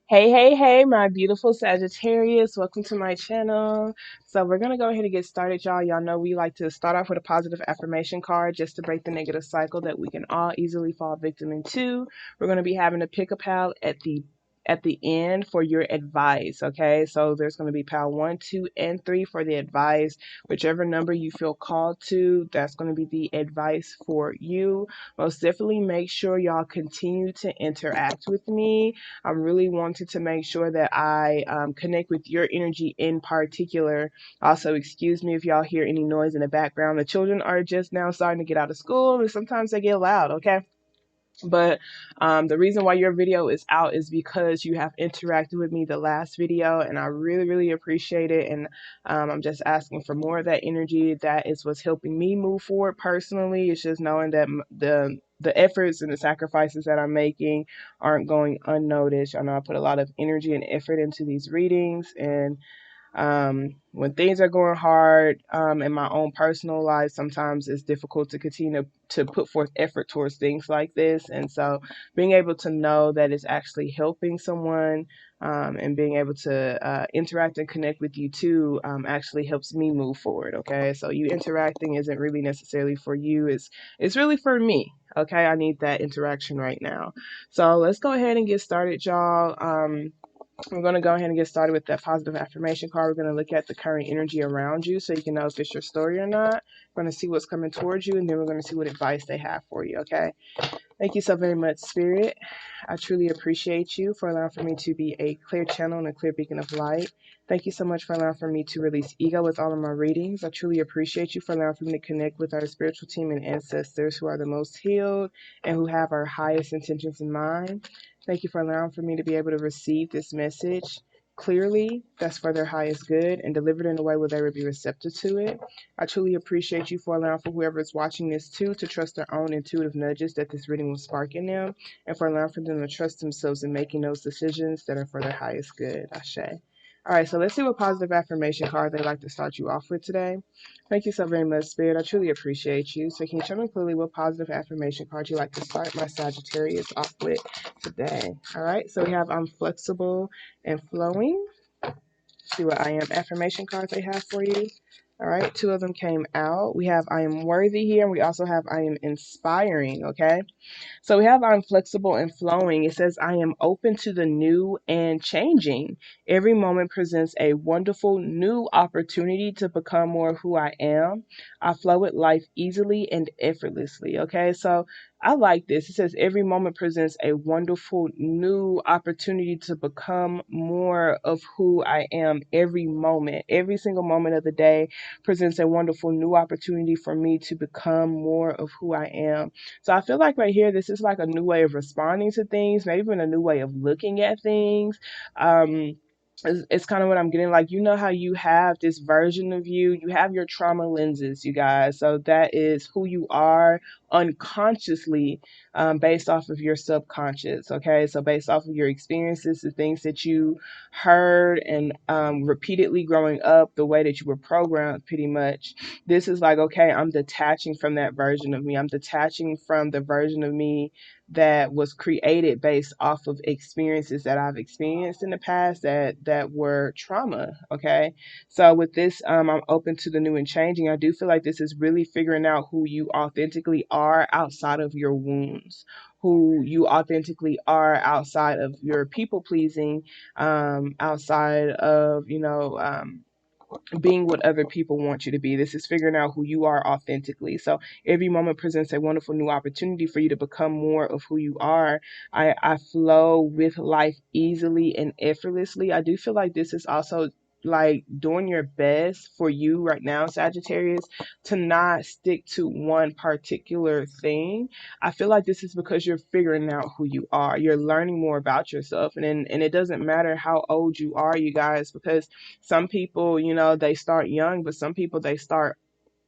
Hey, hey, hey, my beautiful Sagittarius. Welcome to my channel. So we're going to go ahead and get started, y'all. Y'all know we like to start off with a positive affirmation card just to break the negative cycle that we can all easily fall victim into. We're going to be having a pick a pal at the end for your advice, okay? So there's going to be pal 1, 2, and 3 for the advice. Whichever number you feel called to, that's going to be the advice for you. Most definitely make sure y'all continue to interact with me. I'm really wanting to make sure that I connect with your energy in particular. Also, excuse me if y'all hear any noise in the background. The children are just now starting to get out of school, and sometimes they get loud, okay? But the reason why your video is out is because you have interacted with me the last video, and I really, really appreciate it. And I'm just asking for more of that energy. That is what's helping me move forward personally. It's just knowing that the efforts and the sacrifices that I'm making aren't going unnoticed. I know I put a lot of energy and effort into these readings, and when things are going hard in my own personal life, sometimes it's difficult to continue to put forth effort towards things like this. And so being able to know that it's actually helping someone and being able to interact and connect with you too actually helps me move forward. Okay, so you interacting isn't really necessarily for you, it's really for me. Okay, I need that interaction right now. So let's go ahead and get started, y'all. We're going to go ahead and get started with that positive affirmation card. We're going to look at the current energy around you so you can know if it's your story or not. We're going to see what's coming towards you, and then we're going to see what advice they have for you, okay? Thank you so very much, Spirit. I truly appreciate you for allowing for me to be a clear channel and a clear beacon of light. Thank you so much for allowing for me to release ego with all of my readings. I truly appreciate you for allowing for me to connect with our spiritual team and ancestors who are the most healed and who have our highest intentions in mind. Thank you for allowing for me to be able to receive this message clearly, that's for their highest good, and delivered in a way where they would be receptive to it. I truly appreciate you for allowing for whoever is watching this too to trust their own intuitive nudges that this reading will spark in them, and for allowing for them to trust themselves in making those decisions that are for their highest good. Ashe. All right, so let's see what positive affirmation card they'd like to start you off with today. Thank you so very much, Spirit. I truly appreciate you. So can you tell me clearly what positive affirmation card you'd like to start my Sagittarius off with today? All right, so we have I'm flexible and flowing. See what I am affirmation cards they have for you. All right, two of them came out. We have I am worthy here, and we also have I am inspiring, okay? So we have I'm flexible and flowing. It says I am open to the new and changing. Every moment presents a wonderful new opportunity to become more who I am. I flow with life easily and effortlessly. Okay, so I like this. It says every moment presents a wonderful new opportunity to become more of who I am. Every moment, every single moment of the day presents a wonderful new opportunity for me to become more of who I am. So I feel like right here, this is like a new way of responding to things, maybe even a new way of looking at things. It's kind of what I'm getting. Like, you know how you have this version of you have your trauma lenses, you guys. So that is who you are unconsciously, based off of your subconscious. Okay, so based off of your experiences, the things that you heard and repeatedly growing up, the way that you were programmed, pretty much. This is like, okay, I'm detaching from that version of me. I'm detaching from the version of me that was created based off of experiences that I've experienced in the past that were trauma. Okay, so with this, I'm open to the new and changing. I do feel like this is really figuring out who you authentically are outside of your wounds, who you authentically are outside of your people pleasing, outside of being what other people want you to be. This is figuring out who you are authentically. So every moment presents a wonderful new opportunity for you to become more of who you are. I flow with life easily and effortlessly. I do feel like this is also like doing your best for you right now, Sagittarius, to not stick to one particular thing. I feel like this is because you're figuring out who you are. You're learning more about yourself, and it doesn't matter how old you are, you guys, because some people, they start young, but some people, they start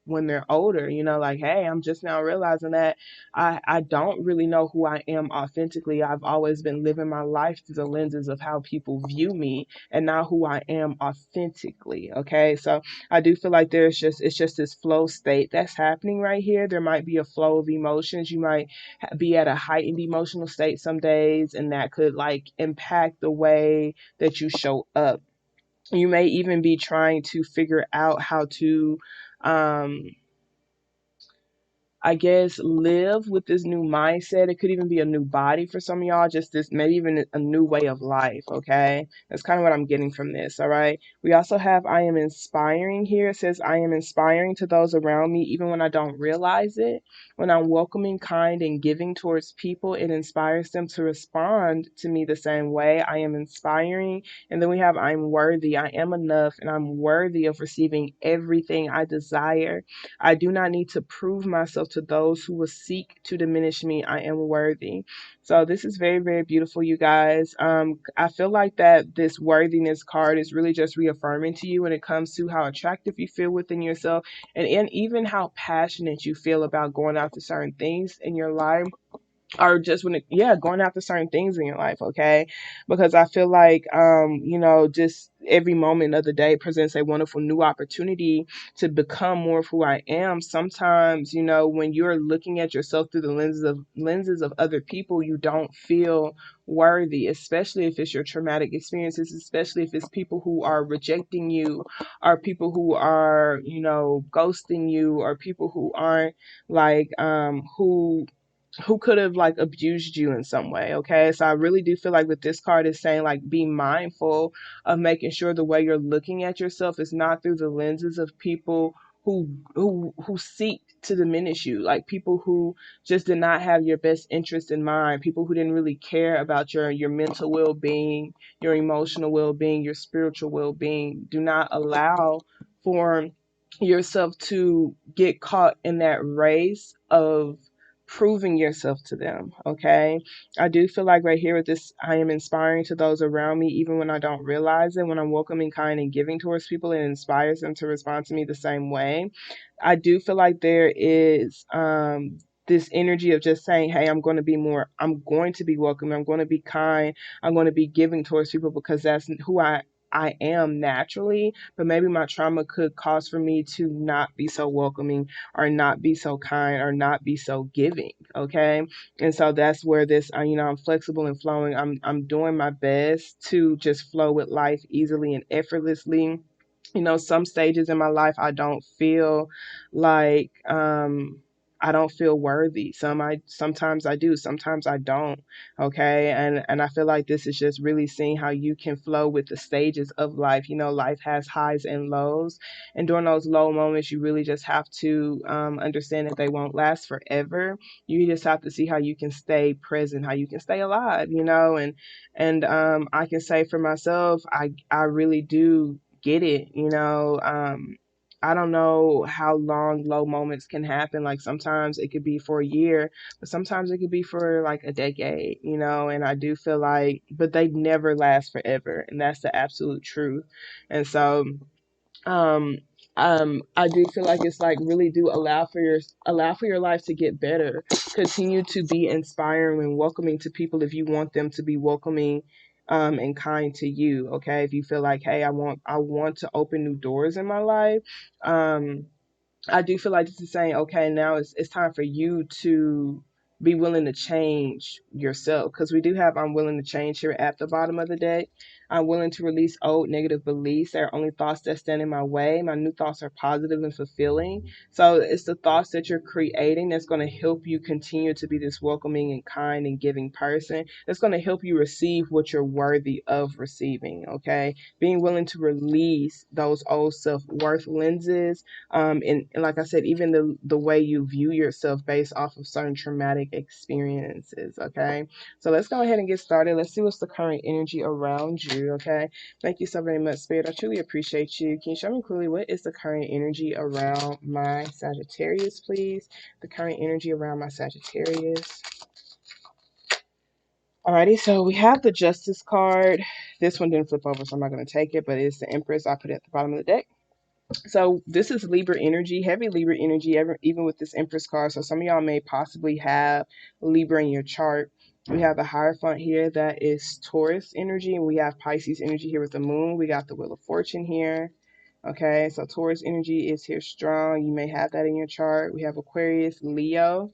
when they're older, you know, like, hey, I'm just now realizing that I don't really know who I am authentically. I've always been living my life through the lenses of how people view me and not who I am authentically. Okay. So I do feel like it's just this flow state that's happening right here. There might be a flow of emotions. You might be at a heightened emotional state some days, and that could like impact the way that you show up. You may even be trying to figure out how to um I guess, live with this new mindset. It could even be a new body for some of y'all, just this, maybe even a new way of life, okay? That's kind of what I'm getting from this, all right? We also have I am inspiring here. It says, I am inspiring to those around me, even when I don't realize it. When I'm welcoming, kind, and giving towards people, it inspires them to respond to me the same way. I am inspiring. And then we have I'm worthy. I am enough, and I'm worthy of receiving everything I desire. I do not need to prove myself to those who will seek to diminish me. I am worthy. So this is very, very beautiful, you guys. I feel like that this worthiness card is really just reaffirming to you when it comes to how attractive you feel within yourself, and even how passionate you feel about going after certain things in your life, or just when going after certain things in your life, okay? Because I feel like you know, just every moment of the day presents a wonderful new opportunity to become more of who I am. Sometimes, you know, when you're looking at yourself through the lenses of other people, you don't feel worthy, especially if it's your traumatic experiences, especially if it's people who are rejecting you, or people who are, you know, ghosting you, or people who aren't like who could have like abused you in some way. Okay. So I really do feel like with this card is saying like be mindful of making sure the way you're looking at yourself is not through the lenses of people who seek to diminish you, like people who just did not have your best interest in mind, people who didn't really care about your mental well-being, your emotional well-being, your spiritual well-being. Do not allow for yourself to get caught in that race of proving yourself to them. Okay. I do feel like right here with this, I am inspiring to those around me, even when I don't realize it. When I'm welcoming, kind, and giving towards people, it inspires them to respond to me the same way. I do feel like there is this energy of just saying, hey, I'm going to be welcoming, I'm going to be kind, I'm going to be giving towards people because that's who I am naturally. But maybe my trauma could cause for me to not be so welcoming, or not be so kind, or not be so giving. Okay. And so that's where this, you know, I'm flexible and flowing. I'm doing my best to just flow with life easily and effortlessly. You know, some stages in my life I don't feel like I don't feel worthy. Sometimes I do, sometimes I don't. Okay. And I feel like this is just really seeing how you can flow with the stages of life. You know, life has highs and lows, and during those low moments you really just have to understand that they won't last forever. You just have to see how you can stay present, how you can stay alive, you know. And I can say for myself, I really do get it, you know. I don't know how long low moments can happen. Like sometimes it could be for a year, but sometimes it could be for like a decade, you know. And I do feel like, but they never last forever, and that's the absolute truth. And so um I do feel like it's like really do allow for your life to get better. Continue to be inspiring and welcoming to people if you want them to be welcoming and kind to you. Okay. If you feel like, hey, I want to open new doors in my life, um I do feel like this is saying, okay, now it's time for you to be willing to change yourself. Because we do have I'm willing to change here at the bottom of the deck. I'm willing to release old negative beliefs. They are only thoughts that stand in my way. My new thoughts are positive and fulfilling. So it's the thoughts that you're creating that's going to help you continue to be this welcoming and kind and giving person. That's going to help you receive what you're worthy of receiving. Okay. Being willing to release those old self-worth lenses, and like I said, even the way you view yourself based off of certain traumatic experiences. Okay, so let's go ahead and get started. Let's see what's the current energy around you. Okay, thank you so very much, Spirit. I truly appreciate you. Can you show me clearly what is the current energy around my Sagittarius, please? The current energy around my Sagittarius. Alrighty, so we have the Justice card. This one didn't flip over, so I'm not going to take it, but it's the Empress. I put it at the bottom of the deck. So this is Libra energy, heavy Libra energy, even with this Empress card. So some of y'all may possibly have Libra in your chart. We have the Hierophant here that is Taurus energy, and we have Pisces energy here with the moon. We got the Wheel of Fortune here. Okay, so Taurus energy is here strong. You may have that in your chart. We have Aquarius, Leo,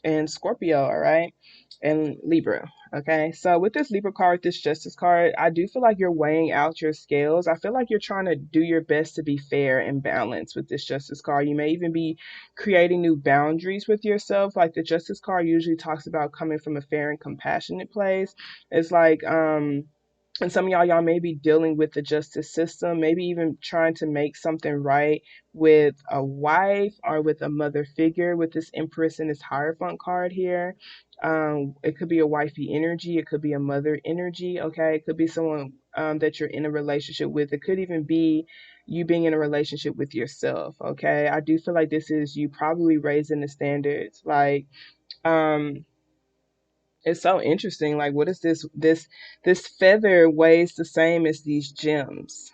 and Scorpio, all right, and Libra. Okay, so with this Libra card, this Justice card, I do feel like you're weighing out your scales. I feel like you're trying to do your best to be fair and balanced with this Justice card. You may even be creating new boundaries with yourself. Like the Justice card usually talks about coming from a fair and compassionate place. It's like, and some of y'all may be dealing with the justice system, maybe even trying to make something right with a wife or with a mother figure with this Empress and this Hierophant card here. It could be a wifey energy, it could be a mother energy, okay? It could be someone that you're in a relationship with. It could even be you being in a relationship with yourself, okay? I do feel like this is you probably raising the standards. Like, um, it's so interesting. Like, what is this feather weighs the same as these gems?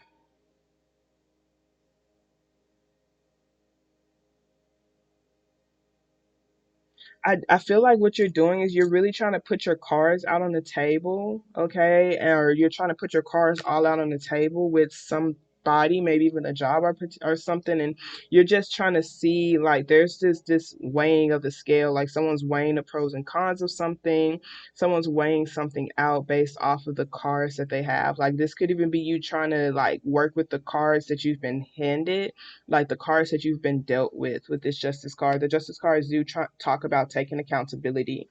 I feel like what you're doing is you're really trying to put your cards out on the table, okay? Or you're trying to put your cards all out on the table with somebody, maybe even a job or something, and you're just trying to see like there's this weighing of the scale, like someone's weighing the pros and cons of something, someone's weighing something out based off of the cards that they have. Like this could even be you trying to like work with the cards that you've been handed, like the cards that you've been dealt with this justice card. The justice cards do talk about taking accountability.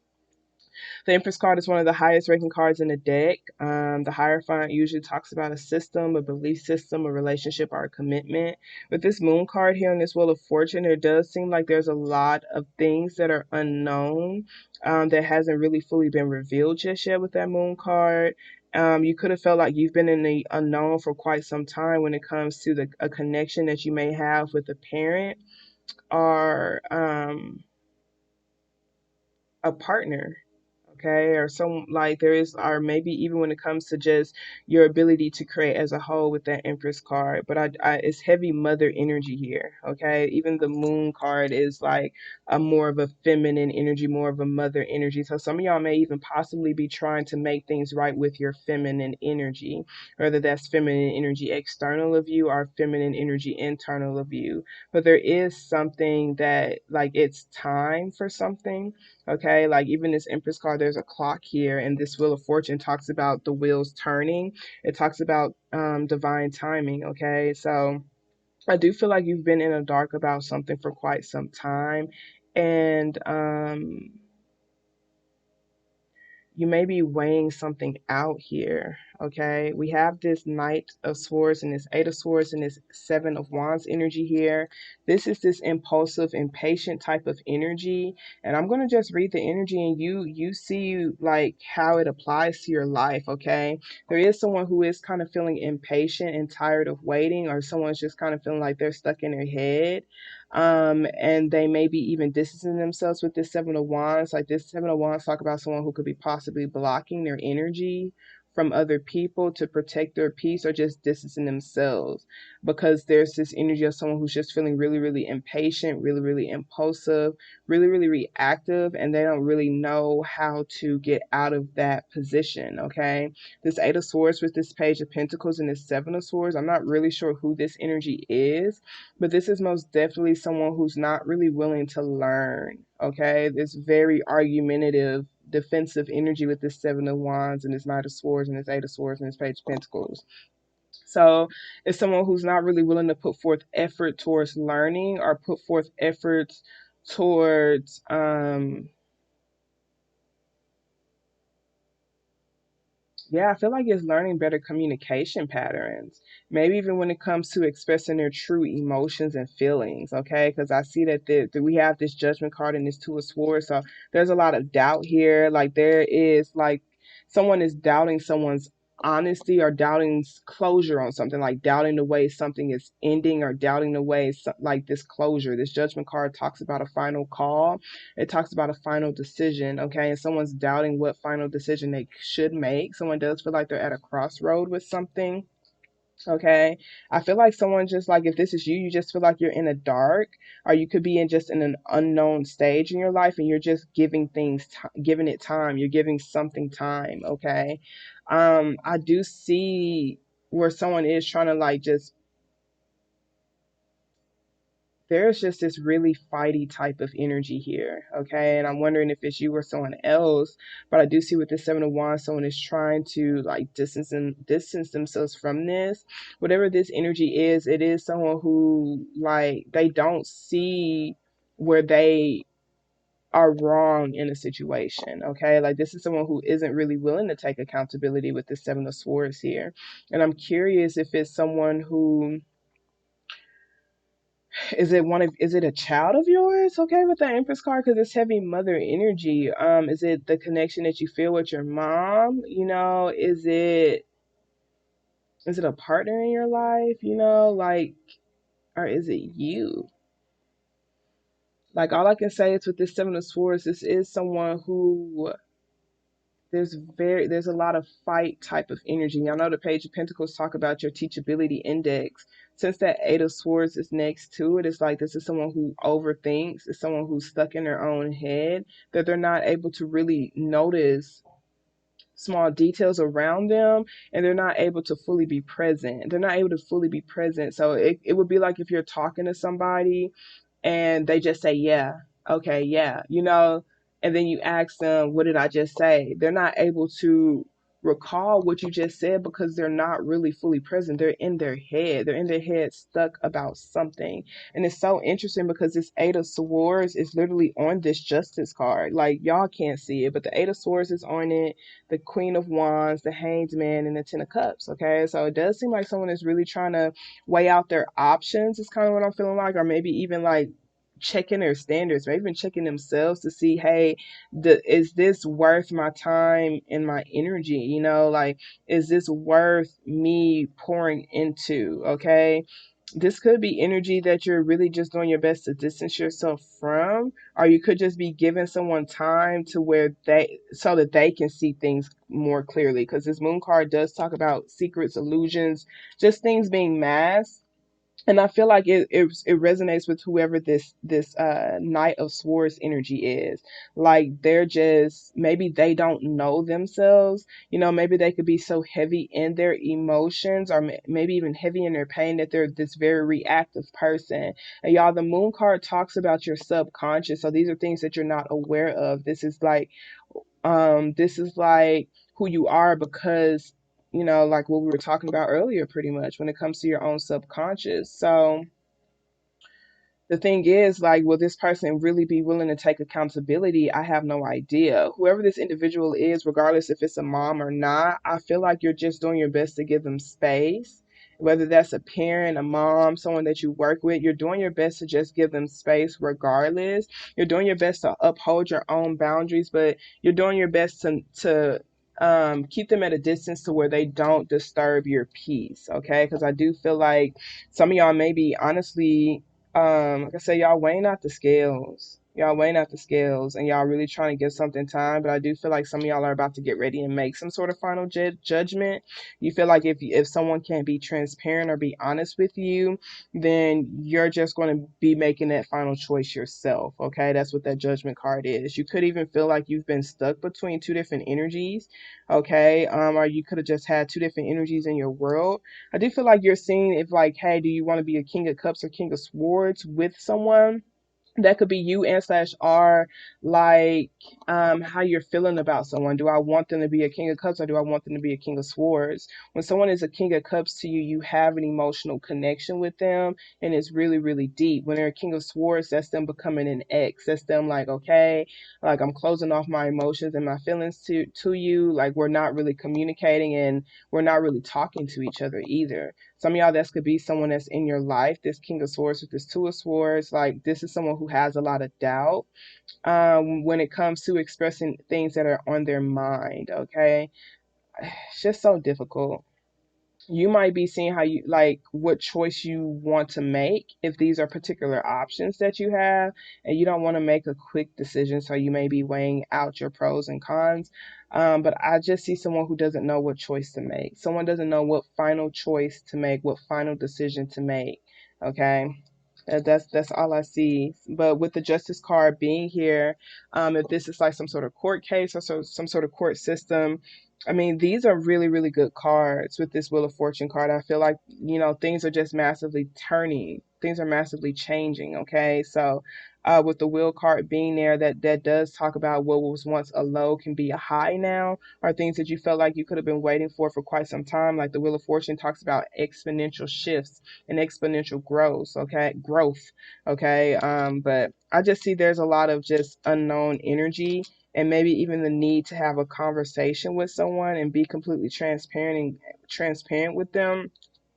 The Empress card is one of the highest ranking cards in the deck. The Hierophant usually talks about a system, a belief system, a relationship, or a commitment. With this Moon card here in this Wheel of Fortune, there does seem like there's a lot of things that are unknown, that hasn't really fully been revealed just yet with that Moon card. You could have felt like you've been in the unknown for quite some time when it comes to a connection that you may have with a parent or a partner, okay, or some like there is, or maybe even when it comes to just your ability to create as a whole with that Empress card. But it's heavy mother energy here, okay. Even the Moon card is like a more of a feminine energy, more of a mother energy. So some of y'all may even possibly be trying to make things right with your feminine energy, whether that's feminine energy external of you or feminine energy internal of you. But there is something that like it's time for something. Okay, like even this Empress card, there's a clock here, and this Wheel of Fortune talks about the wheels turning. It talks about divine timing. Okay, so I do feel like you've been in the dark about something for quite some time, and you may be weighing something out here. Okay, we have this Knight of Swords and this Eight of Swords and this Seven of Wands energy here. This is this impulsive, impatient type of energy, and I'm going to just read the energy and you see like how it applies to your life. Okay, there is someone who is kind of feeling impatient and tired of waiting, or someone's just kind of feeling like they're stuck in their head, and they may be even distancing themselves with this Seven of Wands. Like this Seven of Wands talk about someone who could be possibly blocking their energy from other people to protect their peace, or just distancing themselves because there's this energy of someone who's just feeling really, really impatient, really, really impulsive, really, really reactive, and they don't really know how to get out of that position. Okay, this Eight of Swords with this Page of Pentacles and this Seven of Swords, I'm not really sure who this energy is, but this is most definitely someone who's not really willing to learn. Okay, this very argumentative, defensive energy with this Seven of Wands and this Knight of Swords and this Eight of Swords and this Page of Pentacles. So it's someone who's not really willing to put forth effort towards learning or put forth efforts towards yeah, I feel like it's learning better communication patterns. Maybe even when it comes to expressing their true emotions and feelings, okay? Because I see that we have this Judgment card and this Two of Swords. So there's a lot of doubt here. Like there is like someone is doubting someone's honesty or doubting closure on something, like doubting the way something is ending or doubting the way like this closure. This Judgment card talks about a final call. It talks about a final decision, okay? And someone's doubting what final decision they should make. Someone does feel like they're at a crossroad with something. Okay. I feel like someone just like, if this is you, you just feel like you're in a dark, or you could be in just in an unknown stage in your life and you're just giving things, giving it time. You're giving something time. Okay. I do see where someone is trying to like just, there's just this really fighty type of energy here, okay? And I'm wondering if it's you or someone else. But I do see with the Seven of Wands, someone is trying to like distance themselves from this. Whatever this energy is, it is someone who like they don't see where they are wrong in a situation, okay? Like this is someone who isn't really willing to take accountability with the Seven of Swords here. And I'm curious if it's someone who, is it a child of yours? Okay, with the Empress card, because it's heavy mother energy. Is it the connection that you feel with your mom? Is it a partner in your life? Like, or is it you? Like all I can say is with this Seven of Swords, this is someone who there's a lot of fight type of energy. Y'all know the Page of Pentacles talk about your teachability index. Since that Eight of Swords is next to it, it's like this is someone who overthinks, it's someone who's stuck in their own head, that they're not able to really notice small details around them, and they're not able to fully be present. They're not able to fully be present. So it would be like if you're talking to somebody and they just say, yeah, okay, yeah, and then you ask them, what did I just say? They're not able to recall what you just said because they're not really fully present. They're in their head. They're in their head stuck about something. And it's so interesting because this Eight of Swords is literally on this Justice card. Like, y'all can't see it, but the Eight of Swords is on it, the Queen of Wands, the Hanged Man, and the Ten of Cups. Okay, so it does seem like someone is really trying to weigh out their options, is kind of what I'm feeling like, or maybe even like checking their standards, maybe even checking themselves to see, hey, is this worth my time and my energy? Like, is this worth me pouring into? Okay. This could be energy that you're really just doing your best to distance yourself from, or you could just be giving someone time to where so that they can see things more clearly. Because this moon card does talk about secrets, illusions, just things being masked. And I feel like it resonates with whoever this Knight of Swords energy is. Like they're just, maybe they don't know themselves. Maybe they could be so heavy in their emotions, or maybe even heavy in their pain, that they're this very reactive person. And y'all, the Moon card talks about your subconscious. So these are things that you're not aware of. This is like who you are, because like what we were talking about earlier, pretty much when it comes to your own subconscious. So the thing is, like, will this person really be willing to take accountability? I have no idea. Whoever this individual is, regardless if it's a mom or not, I feel like you're just doing your best to give them space. Whether that's a parent, a mom, someone that you work with, you're doing your best to just give them space regardless. You're doing your best to uphold your own boundaries, but you're doing your best to keep them at a distance to where they don't disturb your peace, okay? Because I do feel like some of y'all maybe honestly, like I said, y'all weighing out the scales. Y'all weighing out the scales, and y'all really trying to give something time. But I do feel like some of y'all are about to get ready and make some sort of final judgment. You feel like if someone can't be transparent or be honest with you, then you're just going to be making that final choice yourself. Okay, that's what that Judgment card is. You could even feel like you've been stuck between two different energies. Okay, or you could have just had two different energies in your world. I do feel like you're seeing if, like, hey, do you want to be a King of Cups or King of Swords with someone? That could be you and slash R, like, how you're feeling about someone. Do I want them to be a King of Cups, or do I want them to be a King of Swords? When someone is a King of Cups to you, you have an emotional connection with them, and it's really, really deep. When they're a King of Swords, that's them becoming an ex. That's them like, okay, like, I'm closing off my emotions and my feelings to you. Like, we're not really communicating, and we're not really talking to each other either. Some of y'all, this could be someone that's in your life, this King of Swords with this Two of Swords. Like, this is someone who has a lot of doubt when it comes to expressing things that are on their mind, okay? It's just so difficult. you might be seeing how you like what choice you want to make if these are particular options that you have, and you don't want to make a quick decision, so you may be weighing out your pros and cons. But I just see someone who doesn't know what choice to make. Someone doesn't know what final choice to make, what final decision to make. Okay. That's all I see. But with the Justice card being here, if this is like some sort of court case or some sort of court system, I mean, these are really, really good cards with this Wheel of Fortune card. I feel like, things are just massively turning. Things are massively changing, okay? So, with the Wheel card being there, that does talk about what was once a low can be a high now, or things that you felt like you could have been waiting for quite some time. Like the Wheel of Fortune talks about exponential shifts and exponential growth, okay? Growth, okay? But I just see there's a lot of just unknown energy, and maybe even the need to have a conversation with someone and be completely transparent with them,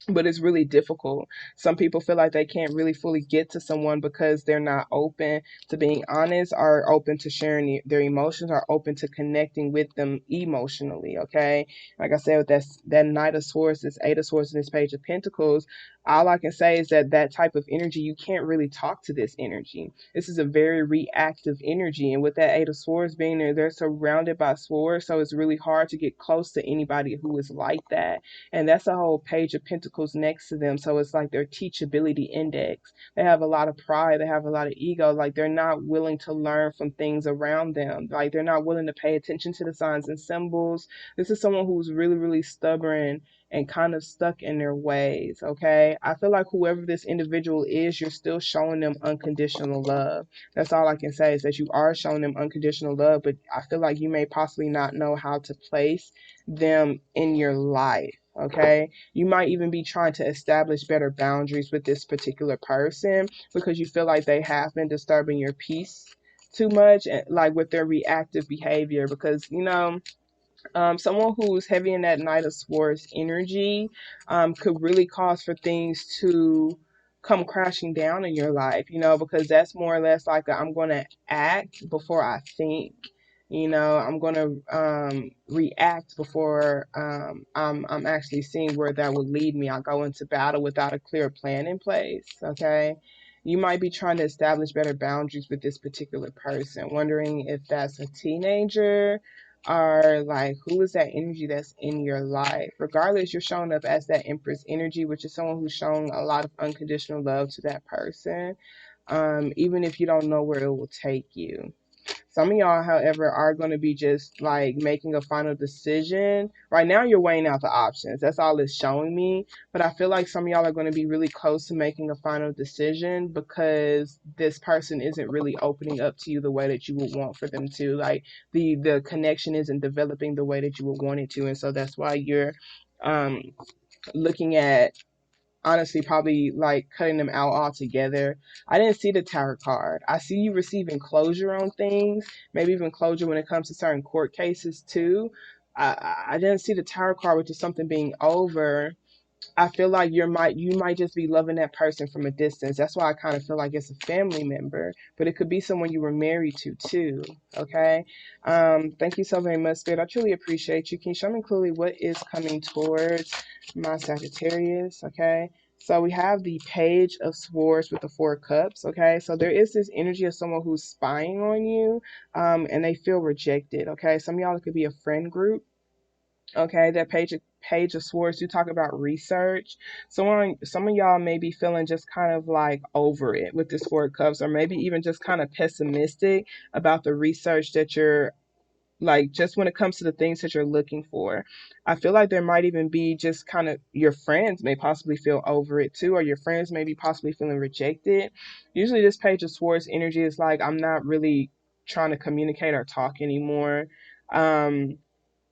but it's really difficult. Some people feel like they can't really fully get to someone because they're not open to being honest, or open to sharing their emotions, or open to connecting with them emotionally. Okay, like I said, with that Knight of Swords, this Eight of Swords, and this Page of Pentacles, all I can say is that type of energy, you can't really talk to this energy. This is a very reactive energy, and with that Eight of Swords being there, they're surrounded by swords, so it's really hard to get close to anybody who is like that. And that's a whole Page of Pentacles next to them. So it's like their teachability index. They have a lot of pride. They have a lot of ego. Like they're not willing to learn from things around them. Like they're not willing to pay attention to the signs and symbols. This is someone who's really, really stubborn and kind of stuck in their ways. Okay. I feel like whoever this individual is, you're still showing them unconditional love. That's all I can say, is that you are showing them unconditional love, but I feel like you may possibly not know how to place them in your life. Okay, you might even be trying to establish better boundaries with this particular person because you feel like they have been disturbing your peace too much, and like with their reactive behavior. Because someone who's heavy in that Knight of Swords energy could really cause for things to come crashing down in your life, because that's more or less like I'm going to act before I think. I'm going to react before I'm actually seeing where that would lead me. I'll go into battle without a clear plan in place, okay? You might be trying to establish better boundaries with this particular person, wondering if that's a teenager, are like, who is that energy that's in your life? Regardless, you're showing up as that Empress energy, which is someone who's shown a lot of unconditional love to that person, even if you don't know where it will take you. Some of y'all, however, are going to be just like making a final decision. Right now, you're weighing out the options. That's all it's showing me. But I feel like some of y'all are going to be really close to making a final decision because this person isn't really opening up to you the way that you would want for them to. Like the connection isn't developing the way that you would want it to. And so that's why you're um, looking at, honestly, probably like cutting them out altogether. I didn't see the Tower card. I see you receiving closure on things, maybe even closure when it comes to certain court cases too. I didn't see the Tower card, which is something being over. I feel like you might just be loving that person from a distance. That's why I kind of feel like it's a family member, but it could be someone you were married to too. Okay. Thank you so very much, Spirit. I truly appreciate you. Can you show me clearly what is coming towards my Sagittarius? Okay. So we have the Page of Swords with the Four Cups. Okay. So there is this energy of someone who's spying on you, and they feel rejected. Okay. Some of y'all, it could be a friend group. Okay, that page of swords, you talk about research. Some of y'all may be feeling just kind of like over it with this Four of Cups, or maybe even just kind of pessimistic about the research that you're like, just when it comes to the things that you're looking for. I feel like there might even be just kind of your friends may possibly feel over it too, or your friends may be possibly feeling rejected. Usually this page of swords energy is like, I'm not really trying to communicate or talk anymore. Um,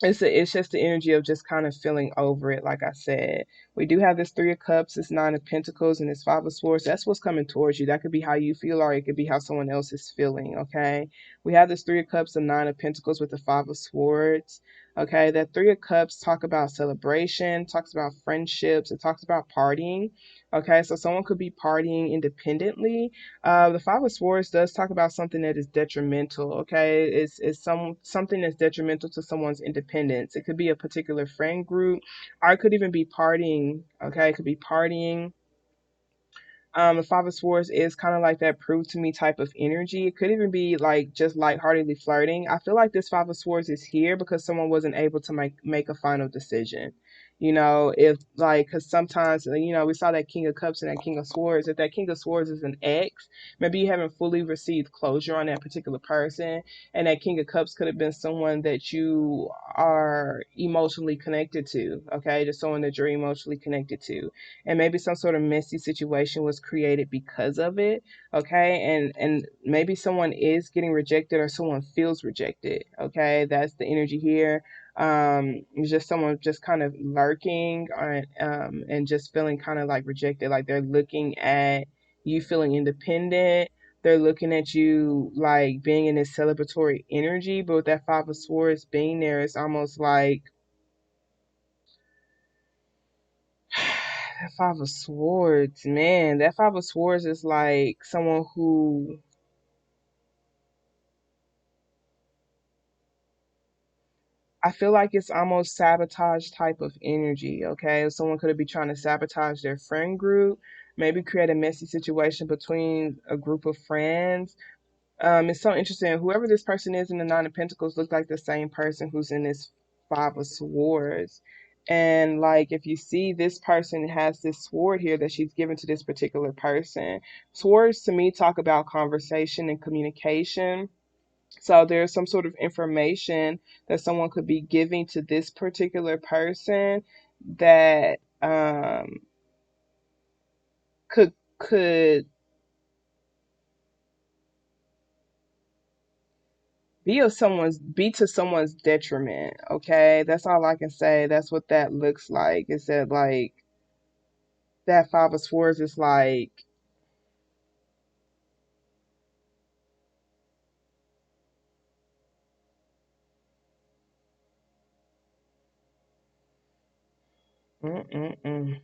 it's just the energy of just kind of feeling over it. Like I said, we do have this Three of Cups, this Nine of Pentacles, and this Five of Swords. That's what's coming towards you. That could be how you feel, or it could be how someone else is feeling. Okay, we have this Three of Cups and Nine of Pentacles with the Five of Swords. Okay, that Three of Cups talk about celebration, talks about friendships, it talks about partying. Okay, so someone could be partying independently. The Five of Swords does talk about something that is detrimental. Okay, it's something that's detrimental to someone's independence. It could be a particular friend group, or it could even be partying. Okay, it could be partying. The Five of Swords is kind of like that prove to me type of energy. It could even be like just lightheartedly flirting. I feel like this Five of Swords is here because someone wasn't able to make a final decision. If like, because sometimes, we saw that King of Cups and that King of Swords. If that King of Swords is an ex, maybe you haven't fully received closure on that particular person. And that King of Cups could have been someone that you are emotionally connected to, okay? Just someone that you're emotionally connected to, and maybe some sort of messy situation was created because of it. Okay, and maybe someone is getting rejected or someone feels rejected. Okay, that's the energy here. It's just someone just kind of lurking and just feeling kind of like rejected, like they're looking at you feeling independent. They're looking at you like being in this celebratory energy, but with that Five of Swords being there, it's almost like that Five of Swords, man, that Five of Swords is like someone who, I feel like it's almost sabotage type of energy, okay? Someone could be trying to sabotage their friend group, maybe create a messy situation between a group of friends. It's so interesting. Whoever this person is in the Nine of Pentacles look like the same person who's in this Five of Swords. And like, if you see, this person has this sword here that she's given to this particular person. Swords to me talk about conversation and communication. So there's some sort of information that someone could be giving to this particular person that could be to someone's detriment. Okay, that's all I can say. That's what that looks like. Is that like that Five of Swords is like, mm-mm-mm.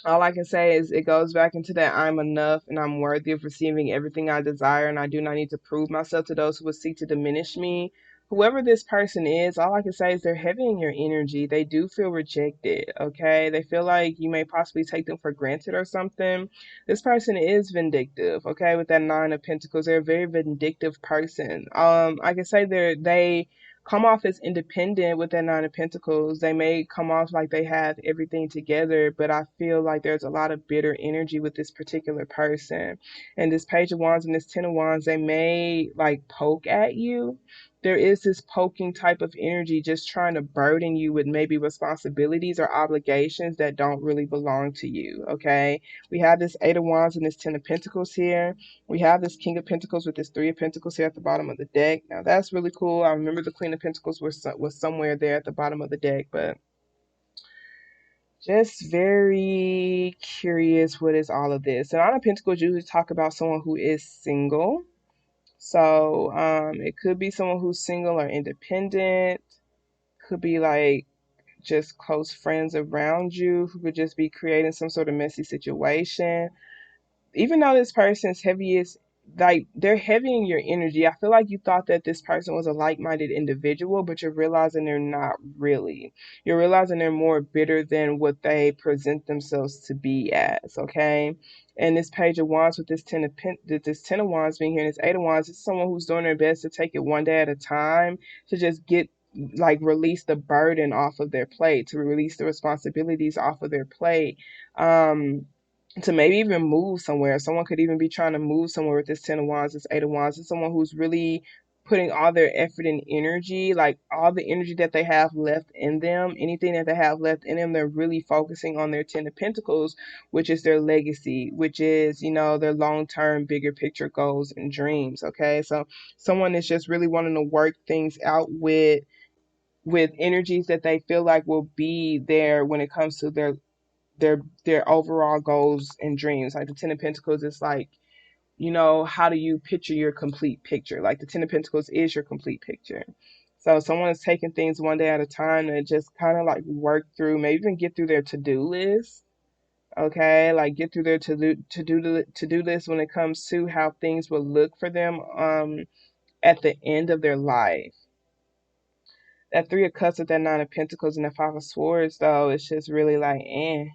All I can say is it goes back into that I'm enough and I'm worthy of receiving everything I desire, and I do not need to prove myself to those who would seek to diminish me. Whoever this person is, all I can say is they're heavy in your energy. They do feel rejected, okay? They feel like you may possibly take them for granted or something. This person is vindictive, okay? With that Nine of Pentacles, they're a very vindictive person. I can say they come off as independent with that Nine of Pentacles. They may come off like they have everything together, but I feel like there's a lot of bitter energy with this particular person. And this Page of Wands and this Ten of Wands, they may like poke at you. There is this poking type of energy just trying to burden you with maybe responsibilities or obligations that don't really belong to you. Okay. We have this Eight of Wands and this Ten of Pentacles here. We have this King of Pentacles with this Three of Pentacles here at the bottom of the deck. Now that's really cool. I remember the Queen of Pentacles was somewhere there at the bottom of the deck, but just very curious, what is all of this? And Nine of Pentacles usually talk about someone who is single. So it could be someone who's single or independent. Could be like just close friends around you who could just be creating some sort of messy situation. Even though this person's heavy is like they're heavy in your energy, I feel like you thought that this person was a like-minded individual, but you're realizing they're not really. You're realizing they're more bitter than what they present themselves to be as, okay? And this Page of Wands with this Ten of Wands being here and this Eight of Wands, it's someone who's doing their best to take it one day at a time, to just get like release the burden off of their plate, to release the responsibilities off of their plate. To maybe even move somewhere. Someone could even be trying to move somewhere with this Ten of Wands, this Eight of Wands. It's someone who's really putting all their effort and energy, like all the energy that they have left in them, anything that they have left in them, they're really focusing on their Ten of Pentacles, which is their legacy, which is, their long-term, bigger picture goals and dreams. Okay. So someone is just really wanting to work things out with energies that they feel like will be there when it comes to their overall goals and dreams. Like the Ten of Pentacles is like, how do you picture your complete picture? Like the Ten of Pentacles is your complete picture. So someone is taking things one day at a time and just kind of like work through, maybe even get through their to-do list. Okay, like get through their to-do list when it comes to how things will look for them at the end of their life. That Three of Cups with that Nine of Pentacles and the Five of Swords, though, it's just really like, eh.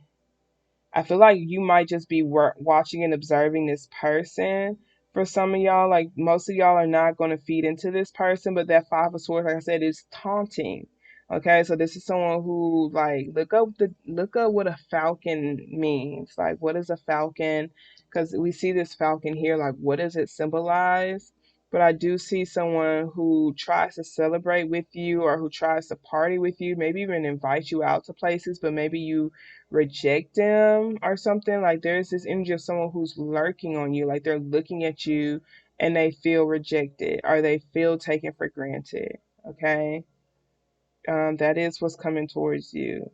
I feel like you might just be watching and observing this person. For some of y'all, like most of y'all are not going to feed into this person, but that Five of Swords, like I said, is taunting. Okay, so this is someone who like look up what a falcon means. Like, what is a falcon? Because we see this falcon here. Like, what does it symbolize? But I do see someone who tries to celebrate with you or who tries to party with you, maybe even invite you out to places, but maybe you reject them or something. Like there's this energy of someone who's lurking on you, like they're looking at you and they feel rejected or they feel taken for granted. Okay, that is what's coming towards you.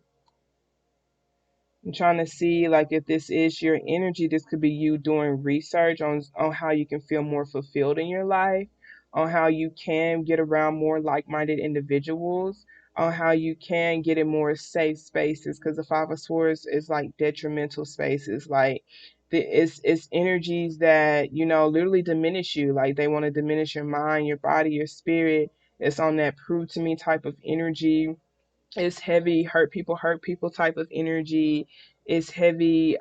I'm trying to see like if this is your energy, this could be you doing research on how you can feel more fulfilled in your life, on how you can get around more like-minded individuals, on how you can get in more safe spaces, because the Five of Swords is like detrimental spaces, like it's energies that literally diminish you, like they want to diminish your mind, your body, your spirit. It's on that prove to me type of energy. It's heavy hurt people type of energy. It's heavy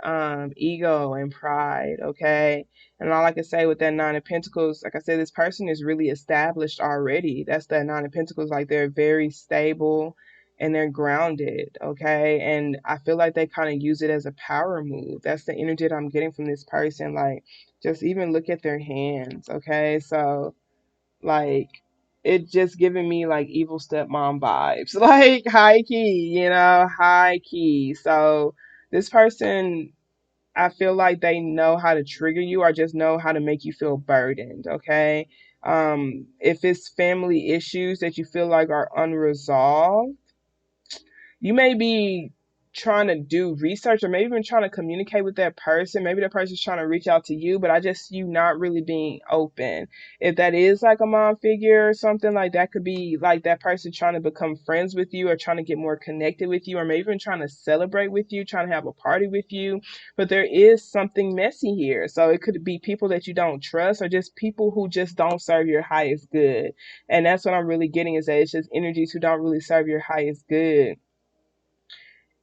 ego and pride. Okay, and all I can say with that Nine of Pentacles, like I said, this person is really established already. That's that Nine of Pentacles. Like they're very stable and they're grounded. Okay, and I feel like they kind of use it as a power move. That's the energy that I'm getting from this person. Like, just even look at their hands. Okay, so like it just giving me like evil stepmom vibes, like high key, high key. So this person, I feel like they know how to trigger you or just know how to make you feel burdened. Okay, if it's family issues that you feel like are unresolved, you may be trying to do research or maybe even trying to communicate with that person. Maybe that person's trying to reach out to you, but I just see you not really being open. If that is like a mom figure or something, like that could be like that person trying to become friends with you or trying to get more connected with you or maybe even trying to celebrate with you, trying to have a party with you. But there is something messy here. So it could be people that you don't trust or just people who just don't serve your highest good. And that's what I'm really getting, is that it's just energies who don't really serve your highest good,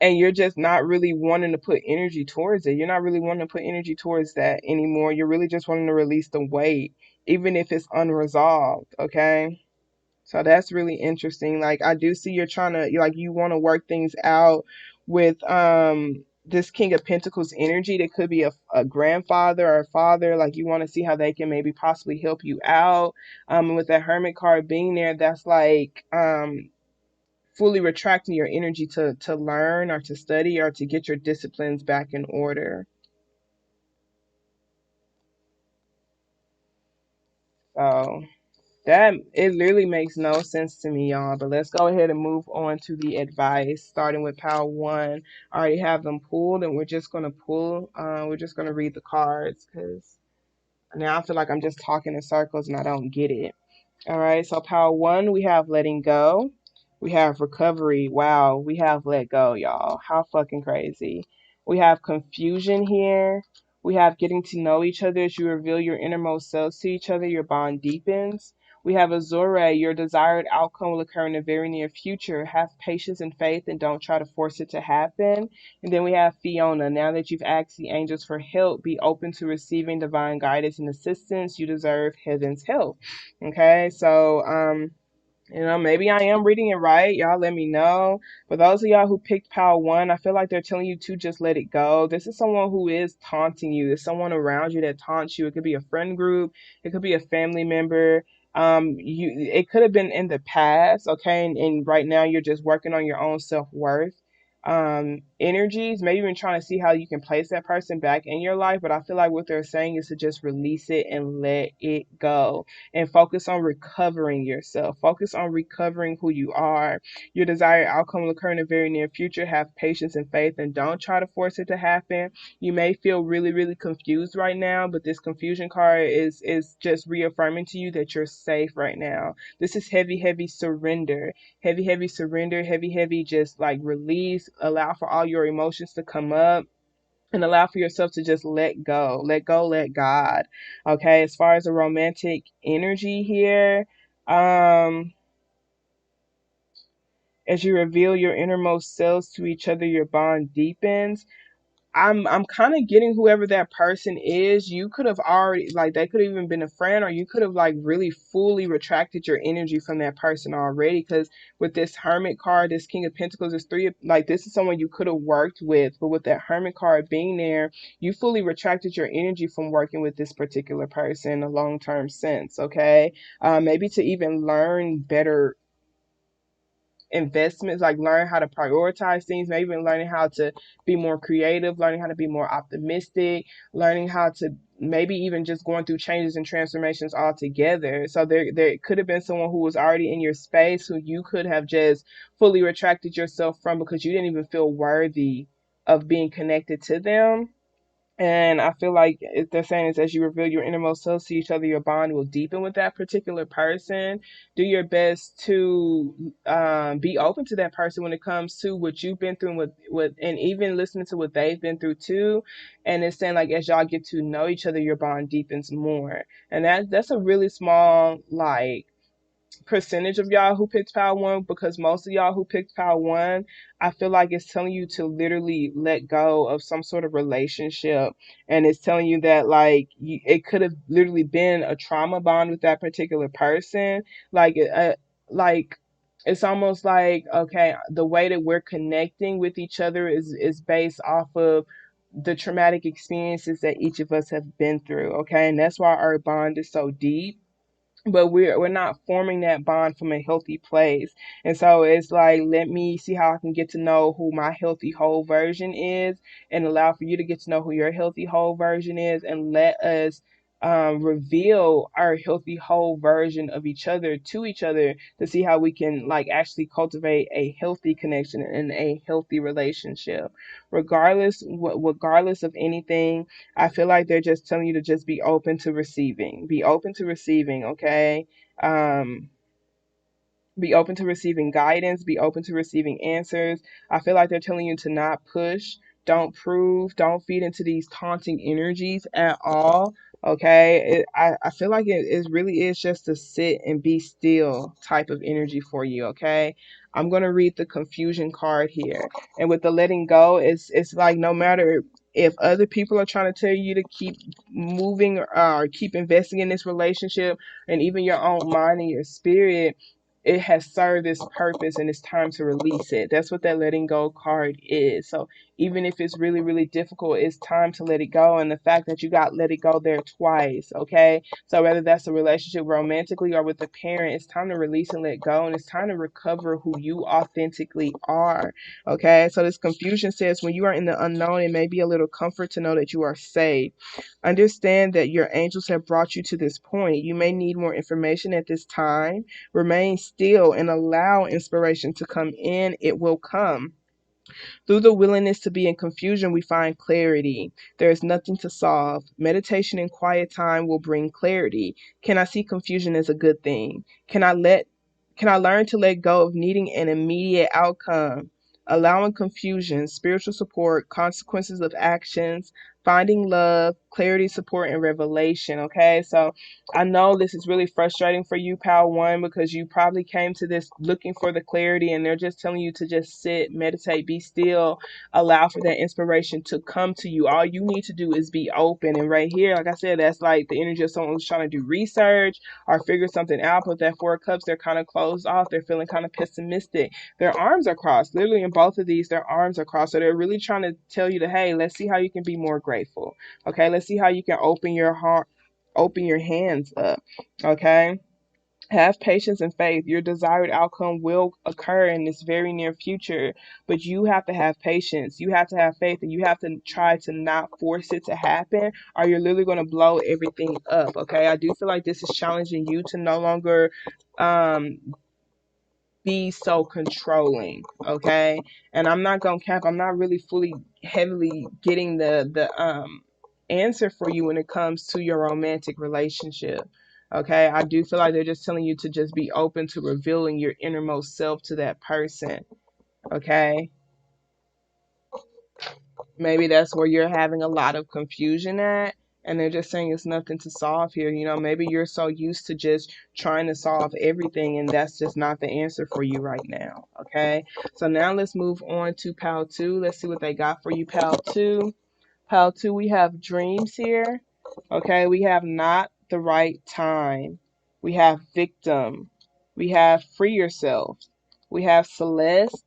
and you're just not really wanting to put energy towards it. You're not really wanting to put energy towards that anymore. You're really just wanting to release the weight, even if it's unresolved. Okay. So that's really interesting. Like I do see you're trying to like you want to work things out with this King of Pentacles energy. That could be a grandfather or a father. Like you want to see how they can maybe possibly help you out. And with that Hermit card being there, that's like fully retracting your energy to learn or to study or to get your disciplines back in order. So that it literally makes no sense to me, y'all. But let's go ahead and move on to the advice, starting with pile one. I already have them pulled, and we're just gonna pull. We're just gonna read the cards because now I feel like I'm just talking in circles and I don't get it. All right, so power one, we have letting go. We have recovery. Wow, we have let go, y'all. How fucking crazy. We have confusion here. We have getting to know each other as you reveal your innermost selves to each other. Your bond deepens. We have Azure. Your desired outcome will occur in the very near future. Have patience and faith and don't try to force it to happen. And then we have Fiona. Now that you've asked the angels for help, be open to receiving divine guidance and assistance. You deserve heaven's help. Okay, so maybe I am reading it right. Y'all let me know. For those of y'all who picked Power One, I feel like they're telling you to just let it go. This is someone who is taunting you. There's someone around you that taunts you. It could be a friend group, it could be a family member. It could have been in the past, okay, and right now you're just working on your own self-worth. energies, maybe even trying to see how you can place that person back in your life. But I feel like what they're saying is to just release it and let it go and focus on recovering yourself. Focus on recovering who you are. Your desired outcome will occur in the very near future. Have patience and faith and don't try to force it to happen. You may feel really, really confused right now, but this confusion card is just reaffirming to you that you're safe right now. This is heavy, heavy surrender. Heavy, heavy surrender, heavy, heavy just like release, allow for all your emotions to come up and allow for yourself to just let go, let God. Okay, as far as the romantic energy here, as you reveal your innermost selves to each other, your bond deepens. I'm kind of getting whoever that person is. You could have already like they could have even been a friend, or you could have like really fully retracted your energy from that person already. Because with this Hermit card, this King of Pentacles, this three of like this is someone you could have worked with, but with that Hermit card being there, you fully retracted your energy from working with this particular person in a long term sense. Okay, maybe to even learn better investments, like learn how to prioritize things, maybe even learning how to be more creative, learning how to be more optimistic, learning how to maybe even just going through changes and transformations altogether. So there could have been someone who was already in your space who you could have just fully retracted yourself from because you didn't even feel worthy of being connected to them. And I feel like they're saying is as you reveal your innermost selves to each other, your bond will deepen with that particular person. Do your best to be open to that person when it comes to what you've been through and even listening to what they've been through too. And it's saying like as y'all get to know each other, your bond deepens more. And that's a really small like percentage of y'all who picked pile one, because most of y'all who picked pile one, I feel like it's telling you to literally let go of some sort of relationship, and it's telling you that like it could have literally been a trauma bond with that particular person, like like it's almost like okay, the way that we're connecting with each other is based off of the traumatic experiences that each of us have been through, okay, and that's why our bond is so deep, but we're not forming that bond from a healthy place. And so it's like let me see how I can get to know who my healthy whole version is, and allow for you to get to know who your healthy whole version is, and let us reveal our healthy whole version of each other to each other to see how we can like actually cultivate a healthy connection and a healthy relationship regardless of anything. I feel like they're just telling you to just be open to receiving. Be open to receiving, okay? Um, be open to receiving guidance, be open to receiving answers. I feel like they're telling you to not push, don't prove, don't feed into these taunting energies at all. Okay, I feel like it really is just to sit and be still type of energy for you. Okay, I'm gonna read the confusion card here, and with the letting go, it's like no matter if other people are trying to tell you to keep moving or keep investing in this relationship, and even your own mind and your spirit, it has served its purpose and it's time to release it. That's what that letting go card is. So even if it's really, really difficult, it's time to let it go. And the fact that you got let it go there twice, okay? So whether that's a relationship romantically or with a parent, it's time to release and let go. And it's time to recover who you authentically are, okay? So this confusion says when you are in the unknown, it may be a little comfort to know that you are safe. Understand that your angels have brought you to this point. You may need more information at this time. Remain still and allow inspiration to come in. It will come. Through the willingness to be in confusion, we find clarity. There is nothing to solve. Meditation and quiet time will bring clarity. Can I see confusion as a good thing? Can I learn to let go of needing an immediate outcome? Allowing confusion, spiritual support, consequences of actions, finding love, clarity, support, and revelation. Okay, so I know this is really frustrating for you, Pal One, because you probably came to this looking for the clarity, and they're just telling you to just sit, meditate, be still, allow for that inspiration to come to you. All you need to do is be open. And right here, like I said, that's like the energy of someone who's trying to do research or figure something out. But that Four of Cups, they're kind of closed off. They're feeling kind of pessimistic. Their arms are crossed. Literally in both of these, their arms are crossed. So they're really trying to tell you that, hey, let's see how you can be more grateful. Okay, let's see how you can open your heart, open your hands up. Okay, Have patience and faith. Your desired outcome will occur in this very near future, but you have to have patience. You have to have faith, and you have to try to not force it to happen, or you're literally going to blow everything up. Okay, I do feel like this is challenging you to no longer um, be so controlling. Okay, and I'm not gonna cap. I'm not really fully heavily getting the answer for you when it comes to your romantic relationship. Okay, I do feel like they're just telling you to just be open to revealing your innermost self to that person. Okay, maybe that's where you're having a lot of confusion at, and they're just saying it's nothing to solve here. You know, maybe you're so used to just trying to solve everything, and that's just not the answer for you right now. Okay, so now let's move on to pal 2. Let's see what they got for you, pal 2. Pile 2, we have dreams here. Okay, we have not the right time. We have victim. We have free yourself. We have Celeste.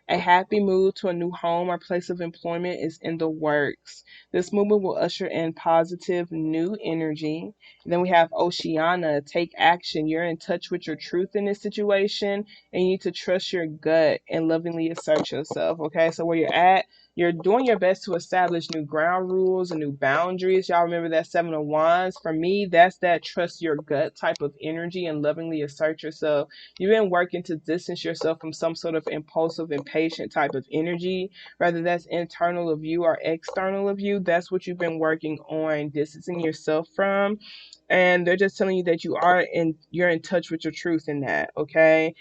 A happy move to a new home or place of employment is in the works. This movement will usher in positive new energy. And then we have Oceana. Take action. You're in touch with your truth in this situation, and you need to trust your gut and lovingly assert yourself. Okay, so where you're at, you're doing your best to establish new ground rules and new boundaries. Y'all remember that Seven of Wands? For me, that's that trust your gut type of energy and lovingly assert yourself. You've been working to distance yourself from some sort of impulsive, impatient type of energy, whether that's internal of you or external of you. That's what you've been working on distancing yourself from. And they're just telling you that you're in touch with your truth in that, okay?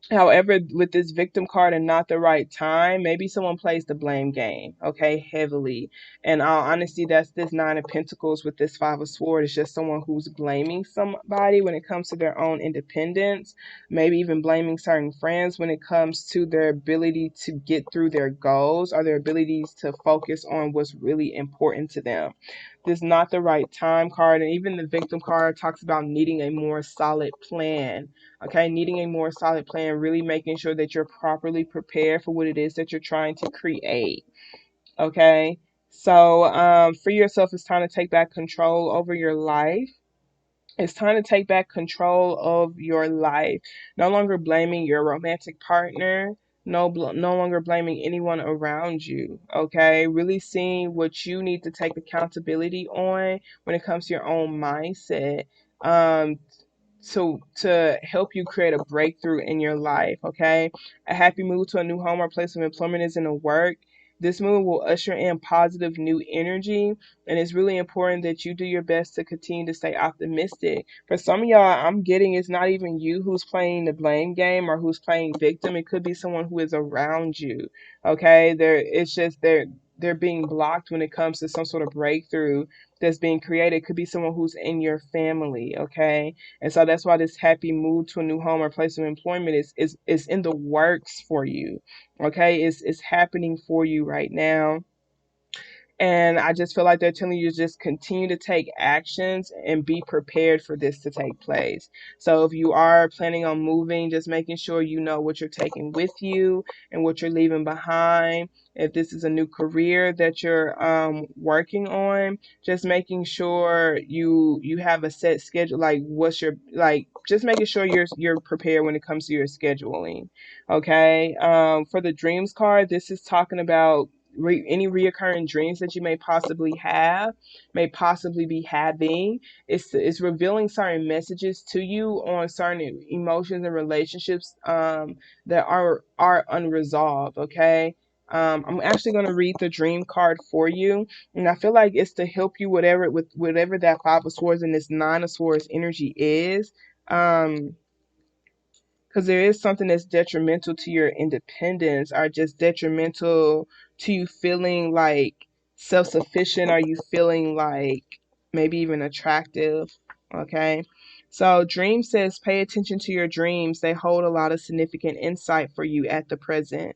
However, with this victim card and not the right time, maybe someone plays the blame game, okay, heavily. And all honesty, that's this Nine of Pentacles with this Five of Swords. It's just someone who's blaming somebody when it comes to their own independence, maybe even blaming certain friends when it comes to their ability to get through their goals or their abilities to focus on what's really important to them. This not the right time card, and even the victim card talks about needing a more solid plan. Okay, needing a more solid plan, really making sure that you're properly prepared for what it is that you're trying to create. Okay, so for yourself, it's time to take back control over your life. It's time to take back control of your life. No longer blaming your romantic partner. No longer blaming anyone around you. Okay, really seeing what you need to take accountability on when it comes to your own mindset. Um, to help you create a breakthrough in your life. Okay, a happy move to a new home or place of employment is in the work. This move will usher in positive new energy, and it's really important that you do your best to continue to stay optimistic. For some of y'all, I'm getting it's not even you who's playing the blame game or who's playing victim. It could be someone who is around you. Okay, it's just they're being blocked when it comes to some sort of breakthrough that's being created. It could be someone who's in your family. Okay, and so that's why this happy move to a new home or place of employment is in the works for you. Okay, it's happening for you right now. And I just feel like they're telling you to just continue to take actions and be prepared for this to take place. So if you are planning on moving, just making sure you know what you're taking with you and what you're leaving behind. If this is a new career that you're working on, just making sure you have a set schedule. Like what's your like? Just making sure you're prepared when it comes to your scheduling. Okay. For the dreams card, this is talking about any reoccurring dreams that you may possibly be having. It's revealing certain messages to you on certain emotions and relationships that are unresolved. Okay. I'm actually going to read the dream card for you, and I feel like it's to help you with whatever that Five of Swords and this Nine of Swords energy is. Because there is something that's detrimental to your independence or just detrimental to you feeling like self-sufficient or you feeling like maybe even attractive. Okay, so dream says pay attention to your dreams. They hold a lot of significant insight for you at the present.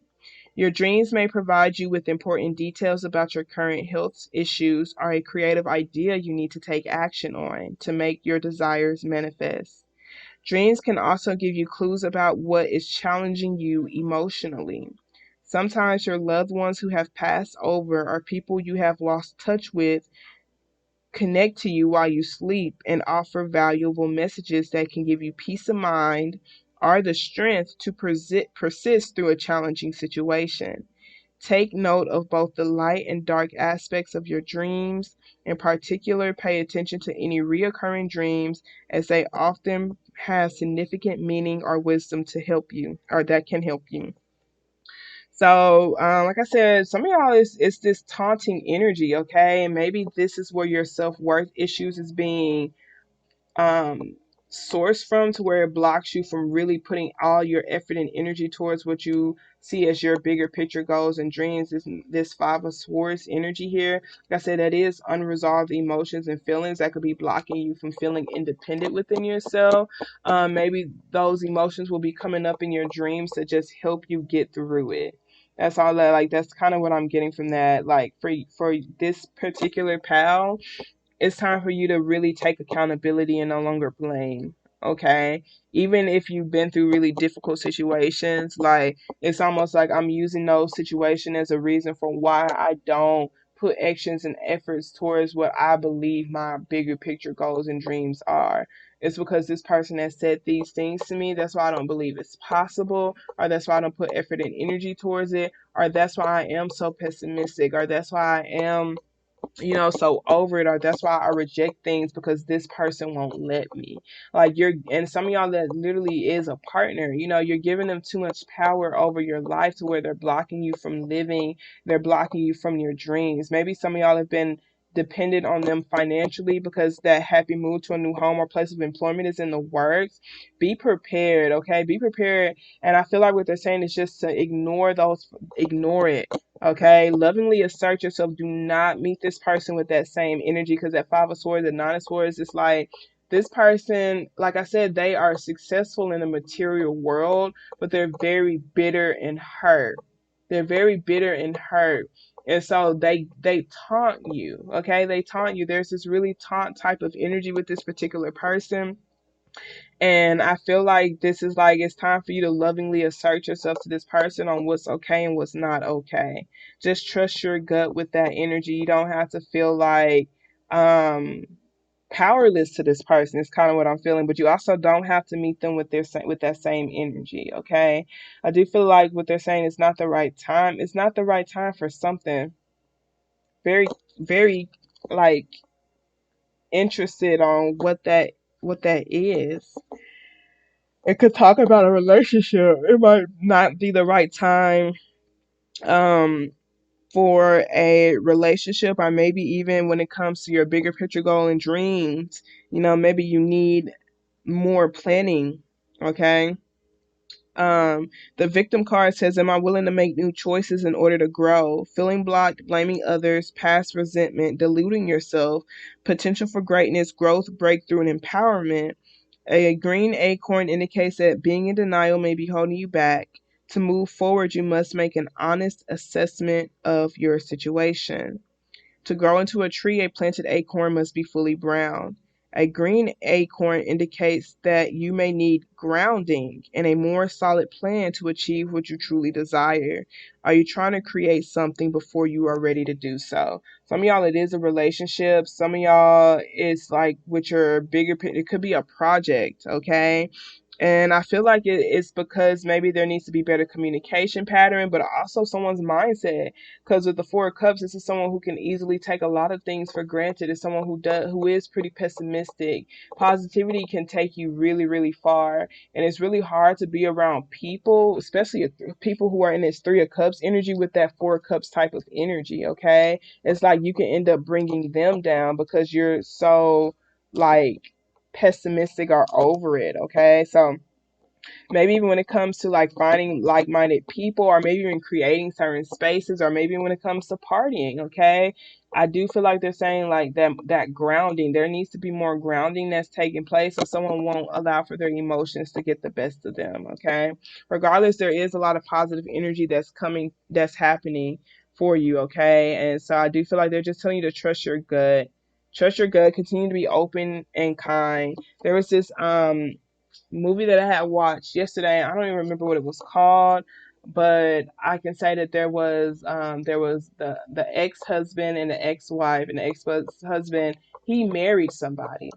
Your dreams may provide you with important details about your current health issues or a creative idea you need to take action on to make your desires manifest. Dreams can also give you clues about what is challenging you emotionally. Sometimes your loved ones who have passed over or people you have lost touch with connect to you while you sleep and offer valuable messages that can give you peace of mind or the strength to persist through a challenging situation. Take note of both the light and dark aspects of your dreams. In particular, pay attention to any reoccurring dreams, as they often have significant meaning or wisdom to help you, or that can help you. So, like I said, some of y'all is this taunting energy, okay? And maybe this is where your self-worth issues is being um source from, to where it blocks you from really putting all your effort and energy towards what you see as your bigger picture goals and dreams. This Five of Swords energy here, like I said, that is unresolved emotions and feelings that could be blocking you from feeling independent within yourself. Maybe those emotions will be coming up in your dreams to just help you get through it. That's all that, like, that's kind of what I'm getting from that. Like, for this particular pal, it's time for you to really take accountability and no longer blame. Okay. Even if you've been through really difficult situations, like, it's almost like I'm using those situations as a reason for why I don't put actions and efforts towards what I believe my bigger picture goals and dreams are. It's because this person has said these things to me. That's why I don't believe it's possible, or that's why I don't put effort and energy towards it, or that's why I am so pessimistic, or that's why I am, so over it, or that's why I reject things, because this person won't let me. Like, and some of y'all that literally is a partner, you're giving them too much power over your life to where they're blocking you from living, they're blocking you from your dreams. Maybe some of y'all have been dependent on them financially because that happy move to a new home or place of employment is in the works. Be prepared, okay? Be prepared. And I feel like what they're saying is just to ignore it. Okay, lovingly assert yourself. Do not meet this person with that same energy, because that Five of Swords, the Nine of Swords, it's like this person, like I said, they are successful in the material world, but they're very bitter and hurt. They're very bitter and hurt. And so they taunt you, okay? They taunt you. There's this really taunt type of energy with this particular person. And I feel like this is like, it's time for you to lovingly assert yourself to this person on what's okay and what's not okay. Just trust your gut with that energy. You don't have to feel like um powerless to this person. It's kind of what I'm feeling, but you also don't have to meet them with with that same energy, okay? I do feel like what they're saying is not the right time. It's not the right time for something very, very, like, interested on what that is. It could talk about a relationship. It might not be the right time um for a relationship, or maybe even when it comes to your bigger picture goal and dreams, maybe you need more planning, okay? The victim card says, am I willing to make new choices in order to grow? Feeling blocked, blaming others, past resentment, deluding yourself, potential for greatness, growth, breakthrough, and empowerment. A green acorn indicates that being in denial may be holding you back. To move forward, you must make an honest assessment of your situation. To grow into a tree, a planted acorn must be fully brown. A green acorn indicates that you may need grounding and a more solid plan to achieve what you truly desire. Are you trying to create something before you are ready to do so? Some of y'all, it is a relationship. Some of y'all, it's like with your bigger, it could be a project, okay? And I feel like it's because maybe there needs to be better communication pattern, but also someone's mindset. Because with the Four of Cups, this is someone who can easily take a lot of things for granted. It's someone who is pretty pessimistic. Positivity can take you really, really far, and it's really hard to be around people, especially people who are in this Three of Cups energy with that Four of Cups type of energy. Okay, it's like you can end up bringing them down because you're so, like, pessimistic or over it. Okay, so maybe even when it comes to like finding like-minded people, or maybe even creating certain spaces, or maybe when it comes to partying, okay? I do feel like they're saying like that grounding, there needs to be more grounding that's taking place, so someone won't allow for their emotions to get the best of them, okay? Regardless, there is a lot of positive energy that's happening for you, okay? And so I do feel like they're just telling you to trust your gut. Trust your gut, continue to be open and kind. There was this movie that I had watched yesterday. I don't even remember what it was called, but I can say that there was the ex-husband and the ex-wife, and the ex-husband, he married somebody,